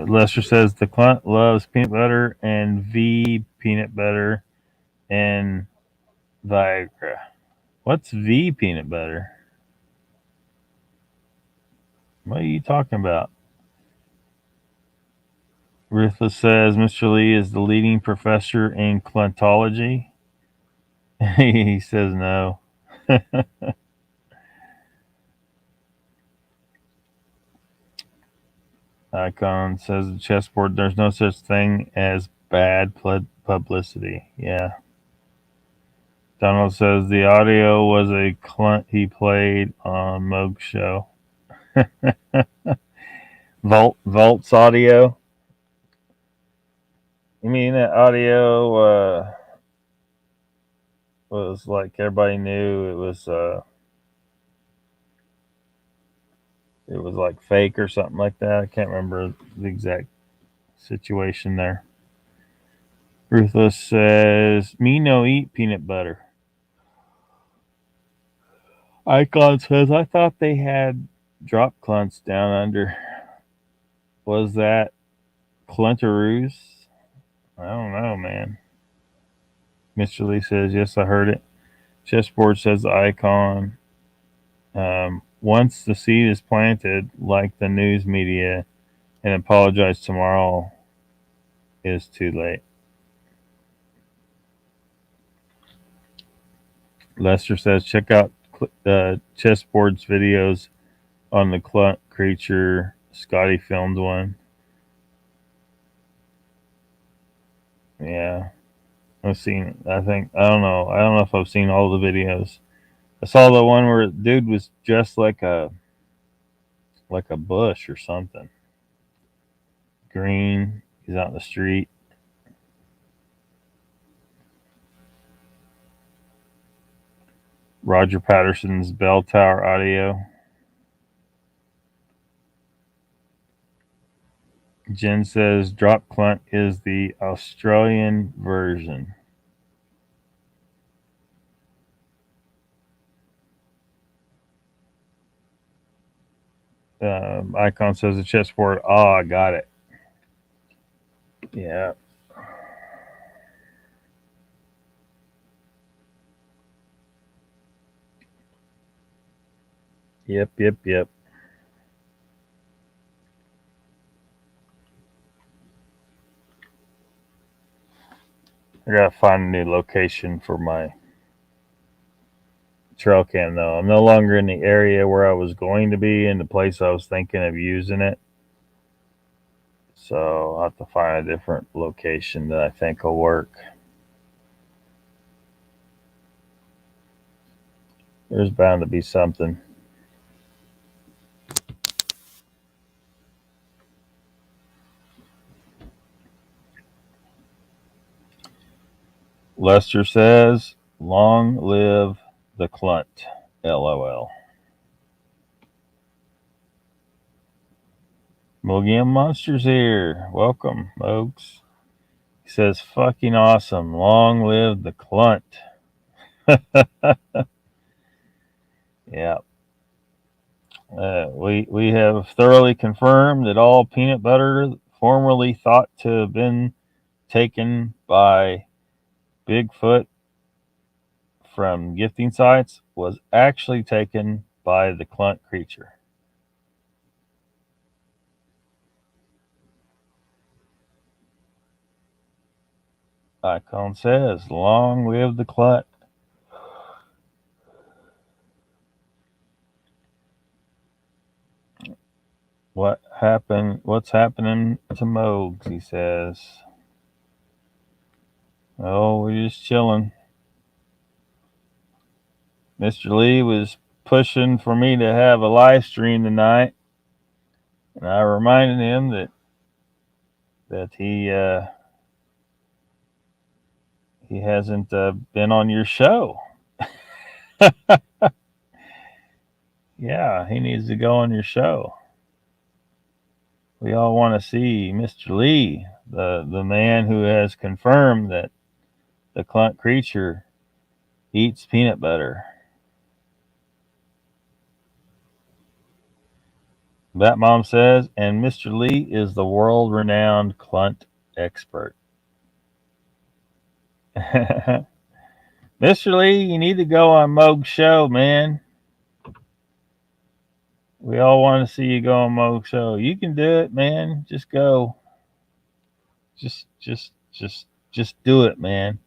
Lester says the clunt loves peanut butter and V peanut butter and Viagra. What's V peanut butter? What are you talking about? Ruthless says Mr. Lee is the leading professor in cluntology. He says no. Icon says the chessboard, there's no such thing as bad publicity. Yeah. Donald says the audio was a clunt he played on Moog's show. Vault's audio? You mean that audio was like everybody knew it was like fake or something like that? I can't remember the exact situation there. Ruthless says, me no eat peanut butter. Icon says, I thought they had drop clunts down under. Was that cluntaroos? I don't know, man. Mr. Lee says, yes, I heard it. Chessboard says, Icon. Once the seed is planted, like the news media, and apologize tomorrow is too late. Lester says, check out Chessboard's videos on the clunt creature. Scotty filmed one. Yeah. I don't know if I've seen all the videos. I saw the one where the dude was dressed like a bush or something. Green. He's out in the street. Roger Patterson's bell tower audio. Jen says drop clunt is the Australian version. Icon says the chessboard. Oh, I got it. Yeah. Yep. I gotta find a new location for my trail cam though. I'm no longer in the area where I was going to be and the place I was thinking of using it. So I'll have to find a different location that I think will work. There's bound to be something. Lester says, long live the clunt. LOL. Mogium Monsters here. Welcome, folks. He says, fucking awesome. Long live the clunt. Yeah. We have thoroughly confirmed that all peanut butter formerly thought to have been taken by Bigfoot from gifting sites was actually taken by the Clunt creature. Icon says, "Long live the Clunt." What happened? What's happening to Mogs? He says. Oh, we're just chilling. Mr. Lee was pushing for me to have a live stream tonight, and I reminded him that he hasn't been on your show. Yeah, he needs to go on your show. We all want to see Mr. Lee, the man who has confirmed that the Clunt creature eats peanut butter. Bat Mom says, and Mr. Lee is the world renowned Clunt expert. Mr. Lee, you need to go on Moog's show, man. We all want to see you go on Moog's show. You can do it, man. Just go. Just do it, man.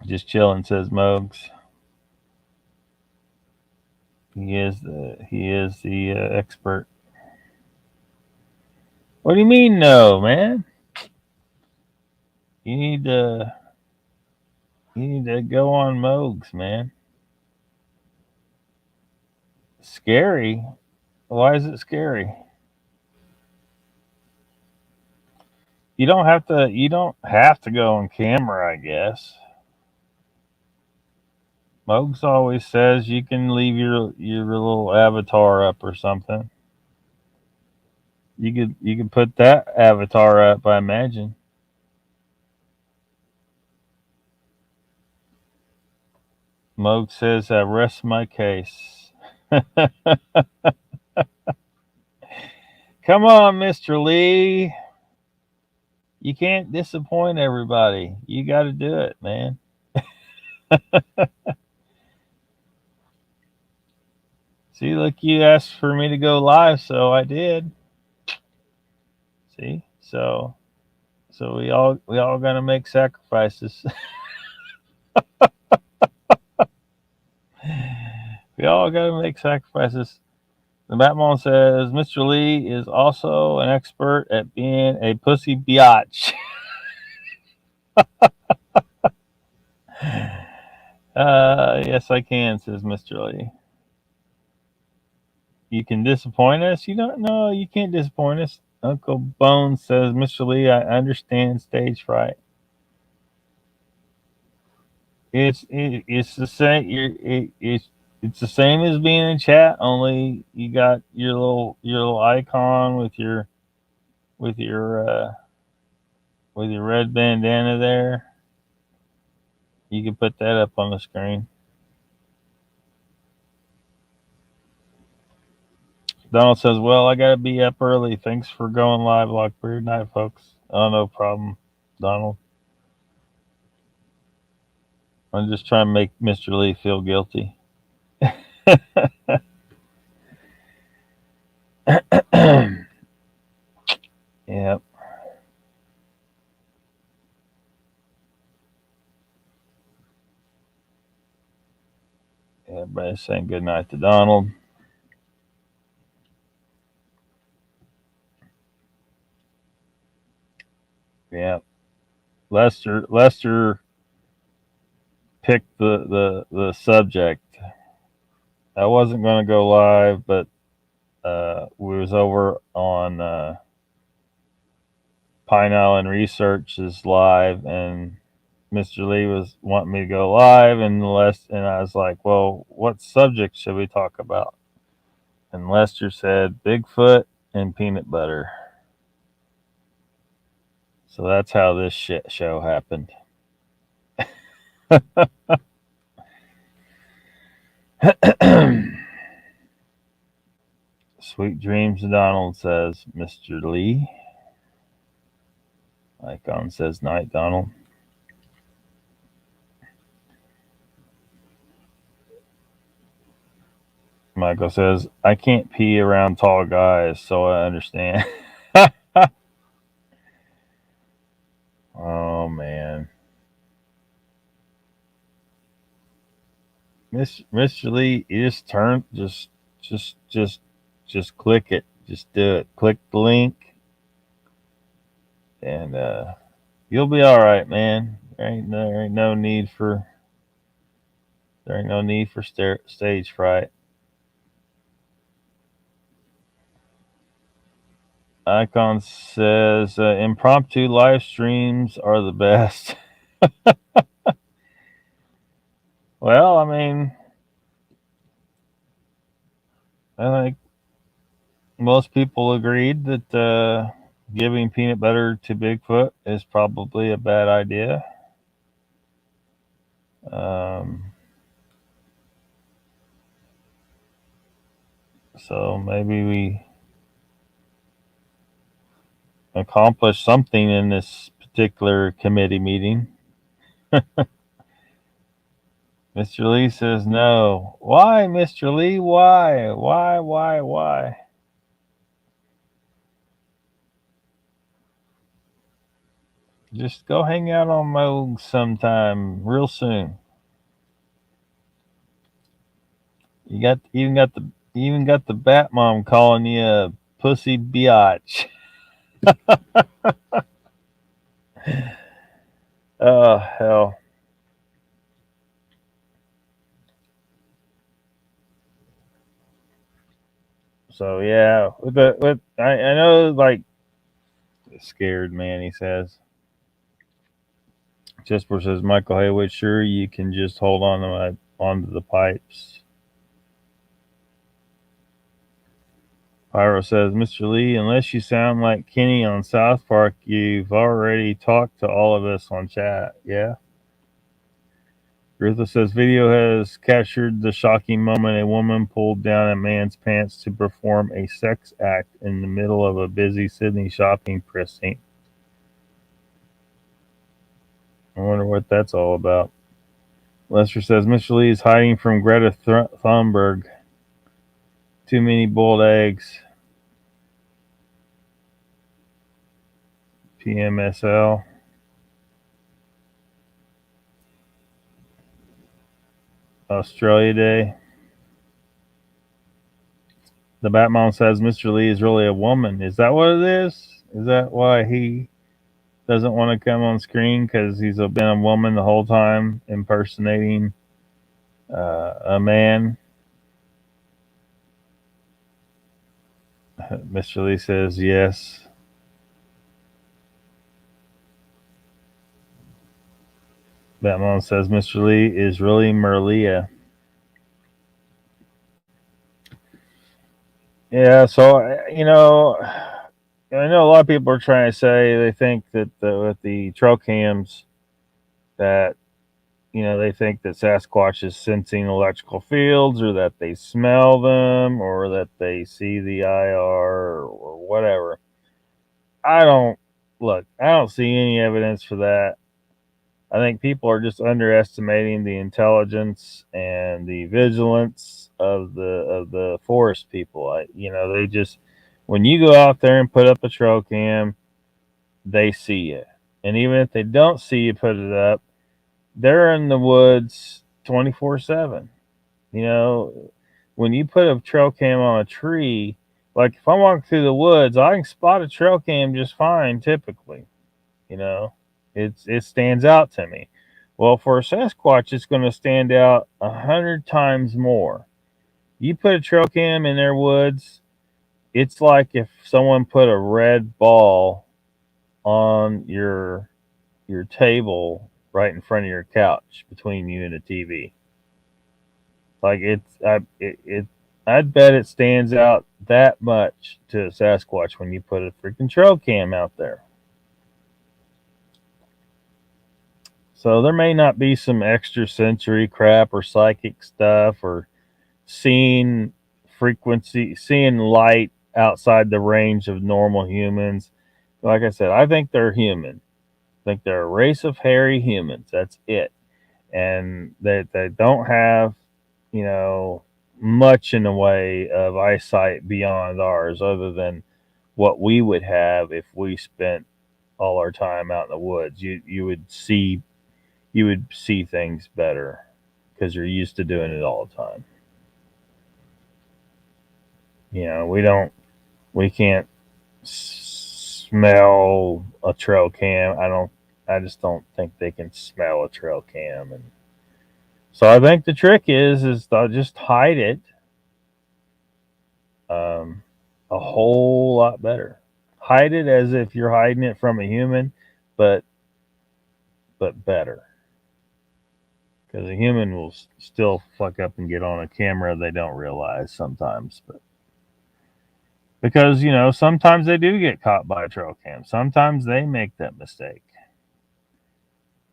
Just chilling, says Mogs. He is the expert. What do you mean, no, man? You need to go on Mogs, man. Scary? Why is it scary? You don't have to. You don't have to go on camera, I guess. Mogs always says you can leave your little avatar up or something. You could put that avatar up, I imagine. Moog says I rest my case. Come on, Mr. Lee. You can't disappoint everybody. You got to do it, man. See, look, you asked for me to go live, so I did. See, so we all got to make sacrifices. We all got to make sacrifices. The Batman says Mr. Lee is also an expert at being a pussy biatch. Yes, I can, says Mr. Lee. You can disappoint us? You don't know. You can't disappoint us. Uncle Bones says, Mr. Lee, I understand stage fright. It's the same. It's the same as being in chat. Only you got your little icon with your with your red bandana there. You can put that up on the screen. Donald says, "Well, I gotta be up early. Thanks for going live, Lockbeard. Night, folks. Oh, no problem, Donald. I'm just trying to make Mr. Lee feel guilty." Yep. Everybody's saying good night to Donald. Yeah. Lester picked the subject. I wasn't going to go live, but we was over on Pine Island Research's live, and Mr. Lee was wanting me to go live, and I was like, well, what subject should we talk about? And Lester said Bigfoot and peanut butter. So that's how this shit show happened. Sweet dreams, Donald, says Mr. Lee. Icon says night, Donald. Michael says, I can't pee around tall guys, so I understand. Oh man. Mr. Lee, you just just click it. Just do it. Click the link and you'll be all right, man. There ain't no need for stage fright. Icon says impromptu live streams are the best. Well, I mean, I think most people agreed that giving peanut butter to Bigfoot is probably a bad idea. So maybe we accomplished something in this particular committee meeting. Mr. Lee says no. Why, Mr. Lee? Why? Why? Just go hang out on Moog sometime real soon. You even got the Bat Mom calling you a pussy biatch. Oh hell. So yeah, I know, like, scared man, he says. Jesper says, Michael Haywood, sure you can just hold onto the pipes. Pyro says, Mr. Lee, unless you sound like Kenny on South Park, you've already talked to all of us on chat. Yeah. Rutha says, video has captured the shocking moment a woman pulled down a man's pants to perform a sex act in the middle of a busy Sydney shopping precinct. I wonder what that's all about. Lester says, Mr. Lee is hiding from Greta Thunberg. Too many boiled eggs. PMSL. Australia Day. The Batman says Mr. Lee is really a woman. Is that what it is? Is that why he doesn't want to come on screen? Because he's been a woman the whole time, impersonating a man? Mr. Lee says yes. Batman says Mr. Lee is really Merlia. Yeah, so I know a lot of people are trying to say they think that with the trail cams that they think that Sasquatch is sensing electrical fields, or that they smell them, or that they see the IR, or whatever. I don't see any evidence for that. I think people are just underestimating the intelligence and the vigilance of the forest people. They just, when you go out there and put up a trail cam, they see you, and even if they don't see you put it up, they're in the woods 24/7. When you put a trail cam on a tree, like if I'm walking through the woods, I can spot a trail cam just fine. Typically, it stands out to me. Well, for a Sasquatch, it's going to stand out 100 times more. You put a trail cam in their woods, it's like if someone put a red ball on your table right in front of your couch between you and the TV. Like I'd bet it stands out that much to a Sasquatch when you put a freaking trail cam out there. So there may not be some extrasensory crap or psychic stuff or seeing seeing light outside the range of normal humans. Like I said, I think they're human. I think they're a race of hairy humans. That's it. And they don't have, you know, much in the way of eyesight beyond ours other than what we would have if we spent all our time out in the woods. You would see things better because you're used to doing it all the time. You know, we can't smell a trail cam. I just don't think they can smell a trail cam. And so I think the trick is to just hide it a whole lot better. Hide it as if you're hiding it from a human, but better. Because a human will still fuck up and get on a camera they don't realize sometimes. But because, you know, sometimes they do get caught by a trail cam. Sometimes they make that mistake.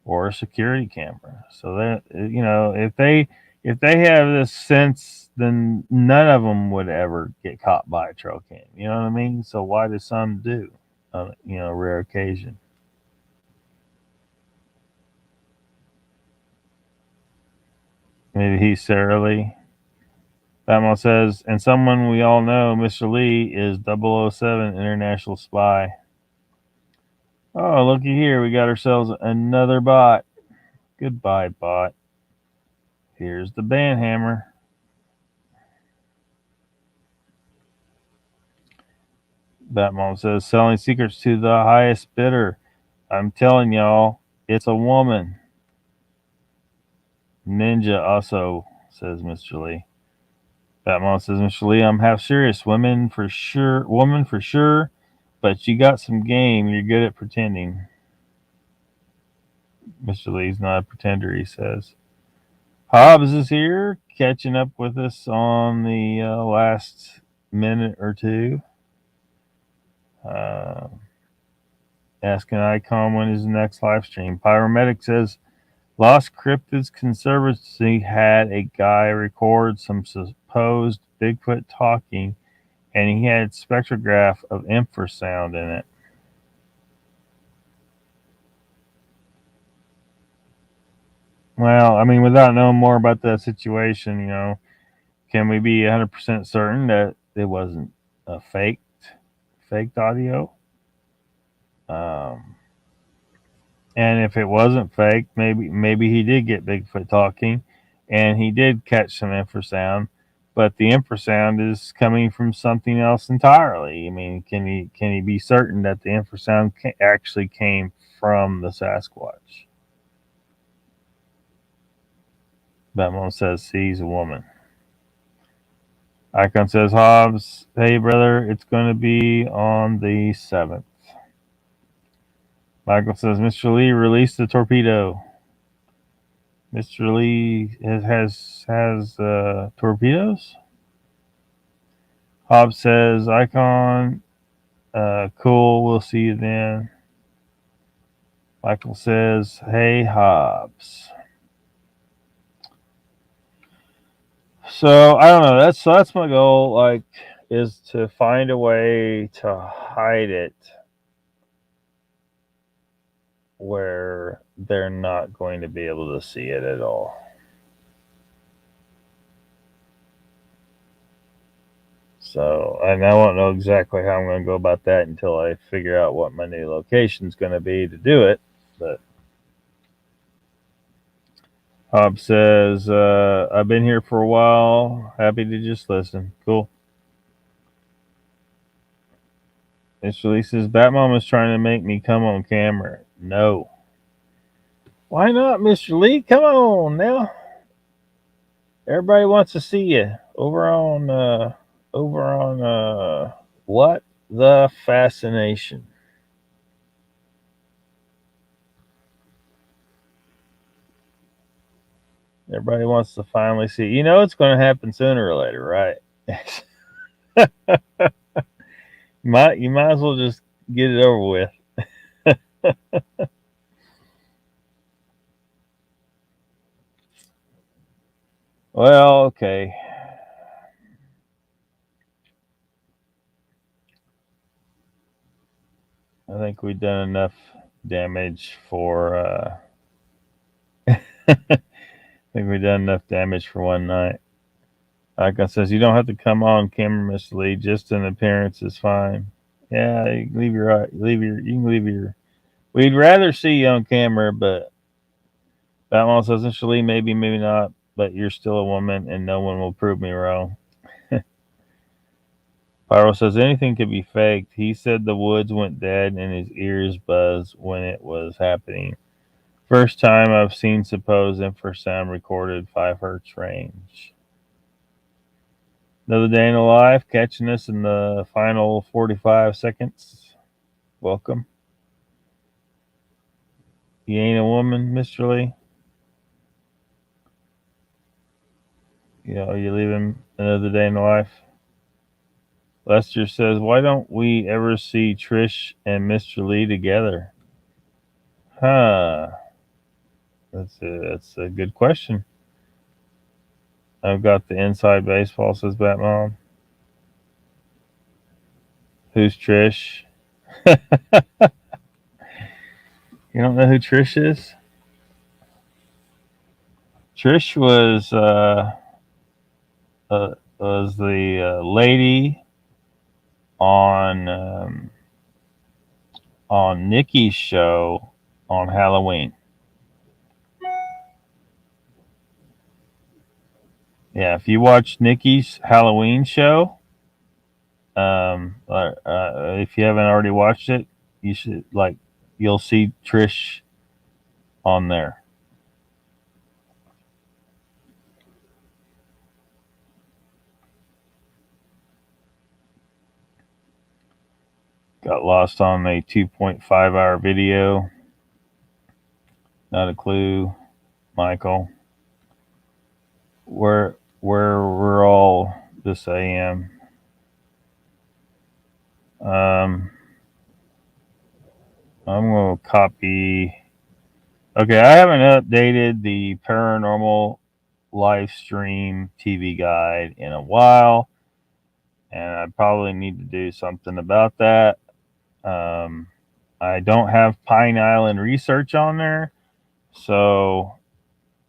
Or a security camera. So that, you know, if they have this sense, then none of them would ever get caught by a trail cam. You know what I mean? So why do some do? On, you know, rare occasion. Maybe he's Sarah Lee. Batman says, and someone we all know, Mr. Lee, is 007 international spy. Oh, looky here. We got ourselves another bot. Goodbye, bot. Here's the band hammer. Batman says, selling secrets to the highest bidder. I'm telling y'all, it's a woman. Ninja also, says Mr. Lee. Batman says, Mr. Lee, I'm half serious. Woman for sure, but you got some game. You're good at pretending. Mr. Lee's not a pretender, he says. Hobbs is here, catching up with us on the last minute or two. Asking Icon when is the next live stream. Pyromedic says, Lost Cryptids Conservancy had a guy record some supposed Bigfoot talking, and he had spectrograph of infrasound in it. Well, I mean, without knowing more about that situation, you know, can we be 100% certain that it wasn't a faked audio? And if it wasn't fake, maybe he did get Bigfoot talking, and he did catch some infrasound, but the infrasound is coming from something else entirely. I mean, can he be certain that the infrasound actually came from the Sasquatch? Batman says, "He's a woman." Icon says, Hobbs, hey brother, it's going to be on the 7th. Michael says, Mr. Lee released the torpedo. Mr. Lee has torpedoes. Hobbs says, Icon, cool, we'll see you then. Michael says, hey Hobbs. So I don't know. That's my goal. Like, is to find a way to hide it where they're not going to be able to see it at all. So, and I won't know exactly how I'm going to go about that until I figure out what my new location is going to be to do it. But Hob says, I've been here for a while. Happy to just listen. Cool. Mr. Lee says, Batmom is trying to make me come on camera. No. Why not, Mr. Lee? Come on now. Everybody wants to see you over on What the Fascination. Everybody wants to finally see. You know it's going to happen sooner or later, right? You might as well just get it over with. Well, okay. I think we've done enough damage for. I think we've done enough damage for one night. Icon says you don't have to come on camera, Miss Lee. Just an appearance is fine. Yeah, you can leave your you can leave your. We'd rather see you on camera, but Batman says initially maybe maybe not, but you're still a woman and no one will prove me wrong. Pyro says anything could be faked. He said the woods went dead and his ears buzzed when it was happening. First time I've seen supposed infrasound recorded 5 hertz range. Another day in the life, catching us in the final 45 seconds. Welcome. You ain't a woman, Mr. Lee? You know, are you leaving another day in the life? Lester says, why don't we ever see Trish and Mr. Lee together? Huh. That's a good question. I've got the inside baseball, says Batmom. Who's Trish? You don't know who Trish is? Trish was the lady on Nikki's show on Halloween. Yeah, if you watch Nikki's Halloween show, if you haven't already watched it, you should you'll see Trish on there. Got lost on a 2.5 hour video. Not a clue, Michael. Where we're all this AM. I'm gonna copy. Okay, I haven't updated the paranormal live stream TV guide in a while, and I probably need to do something about that. I don't have Pine Island research on there, so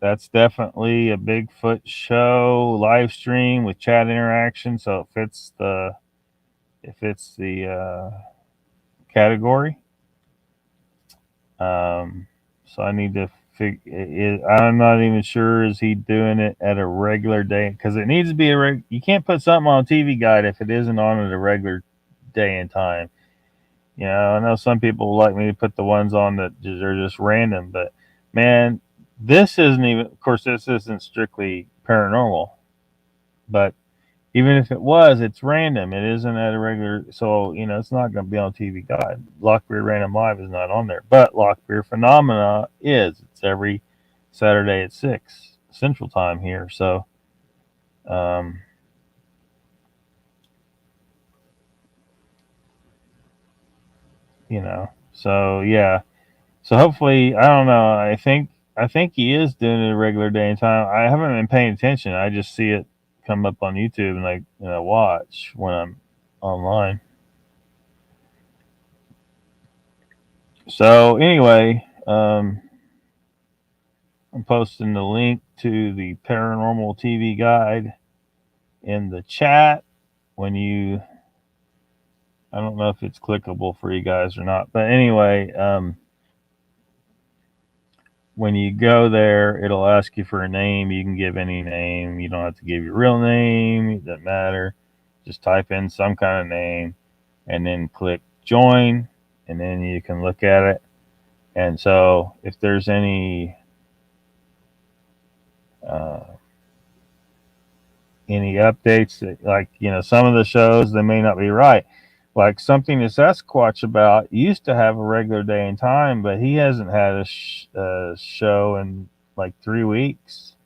that's definitely a Bigfoot show live stream with chat interaction. So it fits the category. So I need to figure. I'm not even sure is he doing it at a regular day because it needs to be you can't put something on a TV guide if it isn't on at a regular day and time. You know, I know some people like me to put the ones on that are just random, but man, this isn't even. Of course, this isn't strictly paranormal, but even if it was, it's random. It isn't at a regular, so you know it's not going to be on TV Guide. Lockbeard Random Live is not on there, but Lockbeard Phenomena is. It's every Saturday at 6 Central Time here. So, um, you know, so yeah. So hopefully, I don't know. I think he is doing it a regular day and time. I haven't been paying attention. I just see it come up on YouTube and watch when I'm online. So anyway, I'm posting the link to the paranormal TV guide in the chat. I don't know if it's clickable for you guys or not, but anyway, when you go there, it'll ask you for a name. You can give any name. You don't have to give your real name. It doesn't matter. Just type in some kind of name and then click join, and then you can look at it. And so if there's uh, any updates that, some of the shows, they may not be right. Like something to Sasquatch about used to have a regular day and time, but he hasn't had a show in like 3 weeks.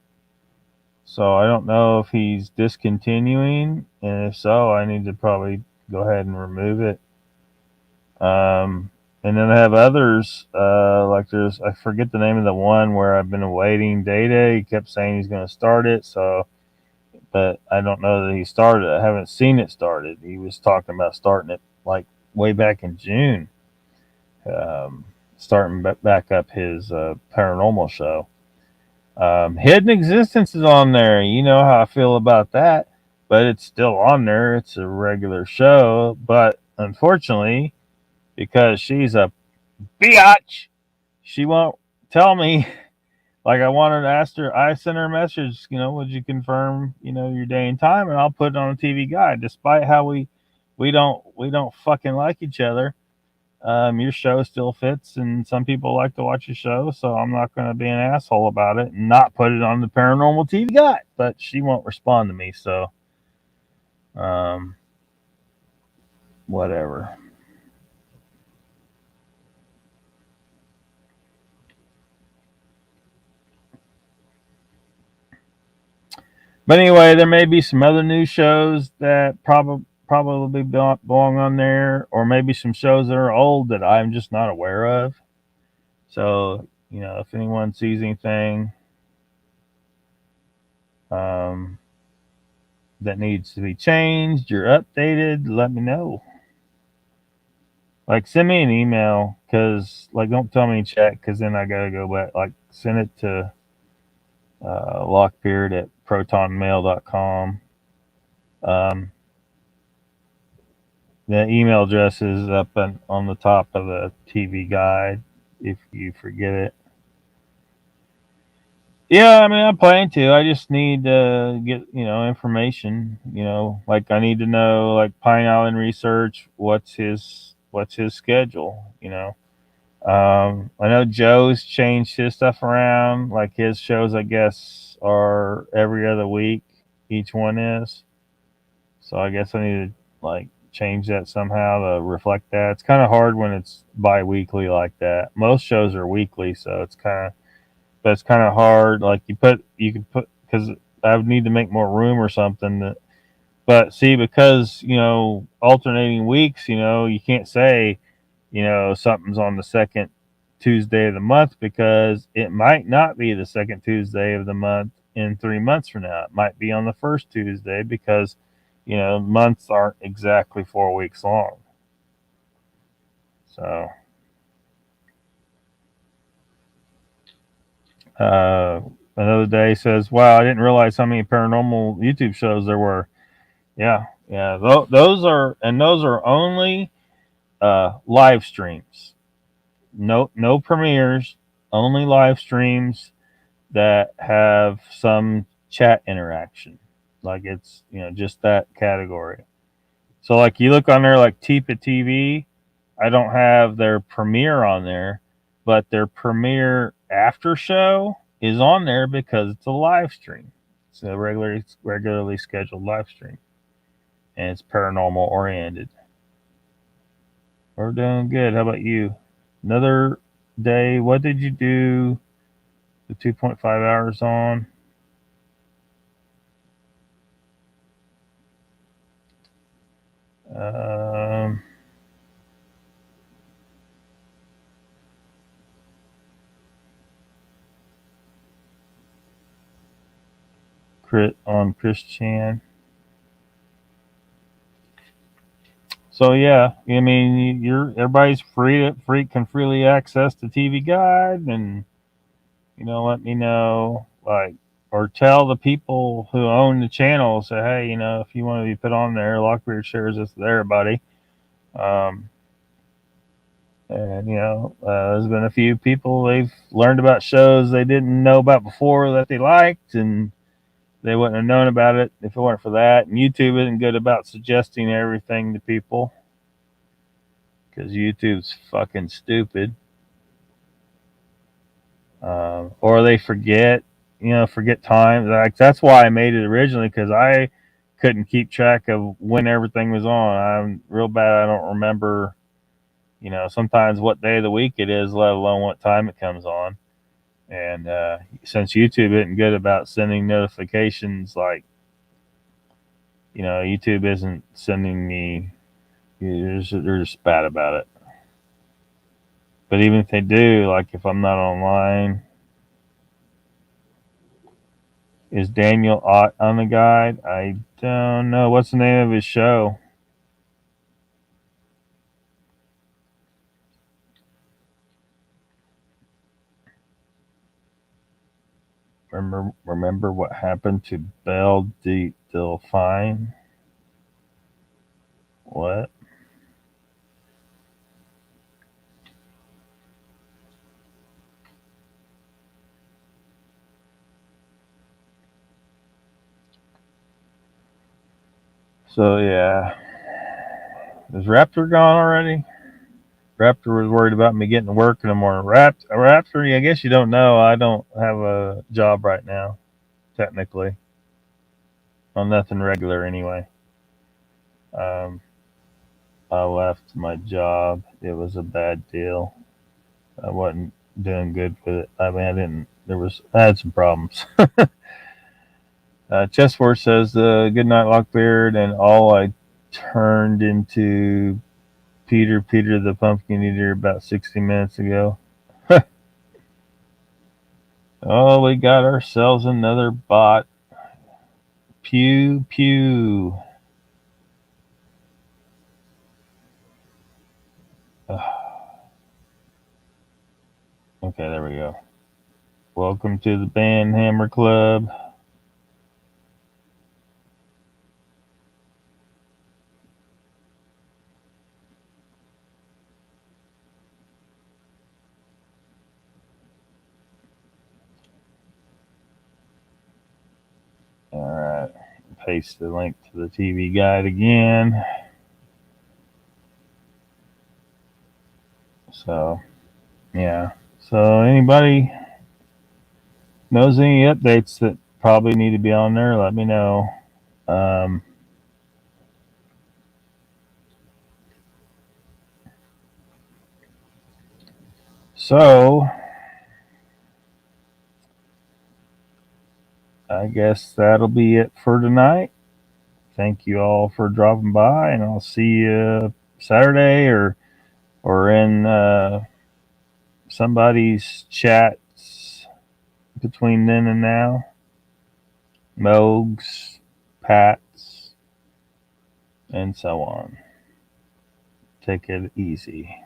So I don't know if he's discontinuing, and if so, I need to probably go ahead and remove it. And And then I have others, like there's, I forget the name of the one where I've been awaiting data. He kept saying he's going to start it. So, but I don't know that he started. I haven't seen it started. He was talking about starting it like way back in June, um, starting back up his paranormal show. Hidden Existence is on there. You know how I feel about that, but it's still on there. It's a regular show, but unfortunately, because she's a biatch, she won't tell me. Like I wanted to ask her, I sent her a message. Would you confirm, your day and time, and I'll put it on a TV guide. Despite how we don't fucking like each other, your show still fits, and some people like to watch your show, so I'm not going to be an asshole about it and not put it on the paranormal TV guide. But she won't respond to me, so um, whatever. But anyway, there may be some other new shows that probably belong on there, or maybe some shows that are old that I'm just not aware of. So, if anyone sees anything um, that needs to be changed or updated, let me know. Like, send me an email, because, like, don't tell me in chat, because then I gotta go back. Like, send it to Lockbeard at protonmail.com. Um, the email address is up on the top of the TV guide if you forget it. Yeah, I mean, I'm planning to. I just need to get, information. Like I need to know, like Pine Island Research, what's his schedule. I know Joe's changed his stuff around. Like his shows, I guess, are every other week. Each one is. So I guess I need to like change that somehow to reflect that. It's kind of hard when it's bi-weekly like that. Most shows are weekly, so but it's kind of hard. Like you can put, because I would need to make more room or something. But see, because alternating weeks, you can't say something's on the second Tuesday of the month, because it might not be the second Tuesday of the month in 3 months from now. It might be on the first Tuesday, because months aren't exactly 4 weeks long. So uh, another day says, "Wow, I didn't realize how many paranormal YouTube shows there were." Yeah, yeah. Those are only live streams. No premieres. Only live streams that have some chat interaction. Like it's just that category. So like you look on there like Teepa TV, I don't have their premiere on there, but their premiere after show is on there because it's a live stream. It's a regularly scheduled live stream, and it's paranormal oriented. We're doing good. How about you? Another day. What did you do the 2.5 hours on? Um, Crit on Chris Chan. So yeah, I mean, everybody's can freely access the TV guide, and let me know, like, or tell the people who own the channel, say, hey, if you want to be put on there, Lockbeard shares this with everybody. Um, and there's been a few people, they've learned about shows they didn't know about before that they liked, and they wouldn't have known about it if it weren't for that. And YouTube isn't good about suggesting everything to people, because YouTube's fucking stupid. Or they forget time. Like that's why I made it originally, because I couldn't keep track of when everything was on. I'm real bad. I don't remember, sometimes what day of the week it is, let alone what time it comes on. And since YouTube isn't good about sending notifications, like YouTube isn't sending me. They're just bad about it. But even if they do, like if I'm not online, is Daniel Ott on the guide? I don't know. What's the name of his show? Remember what happened to Belle de Delphine? What? So yeah, is Raptor gone already? Raptor was worried about me getting to work in the morning. Raptor, I guess you don't know. I don't have a job right now, technically. Well, nothing regular anyway. Um, I left my job. It was a bad deal. I wasn't doing good with it. I mean, I didn't. I had some problems. Chessword says, "Good night, Lockbeard," and all I turned into Peter the Pumpkin Eater about 60 minutes ago. Oh, we got ourselves another bot. Pew pew. Okay, there we go. Welcome to the Band Hammer Club. All right, paste the link to the TV guide again. So, yeah. So, anybody knows any updates that probably need to be on there, let me know. Um, so, I guess that'll be it for tonight. Thank you all for dropping by, and I'll see you Saturday or in somebody's chats between then and now. Mogs, Pats, and so on. Take it easy.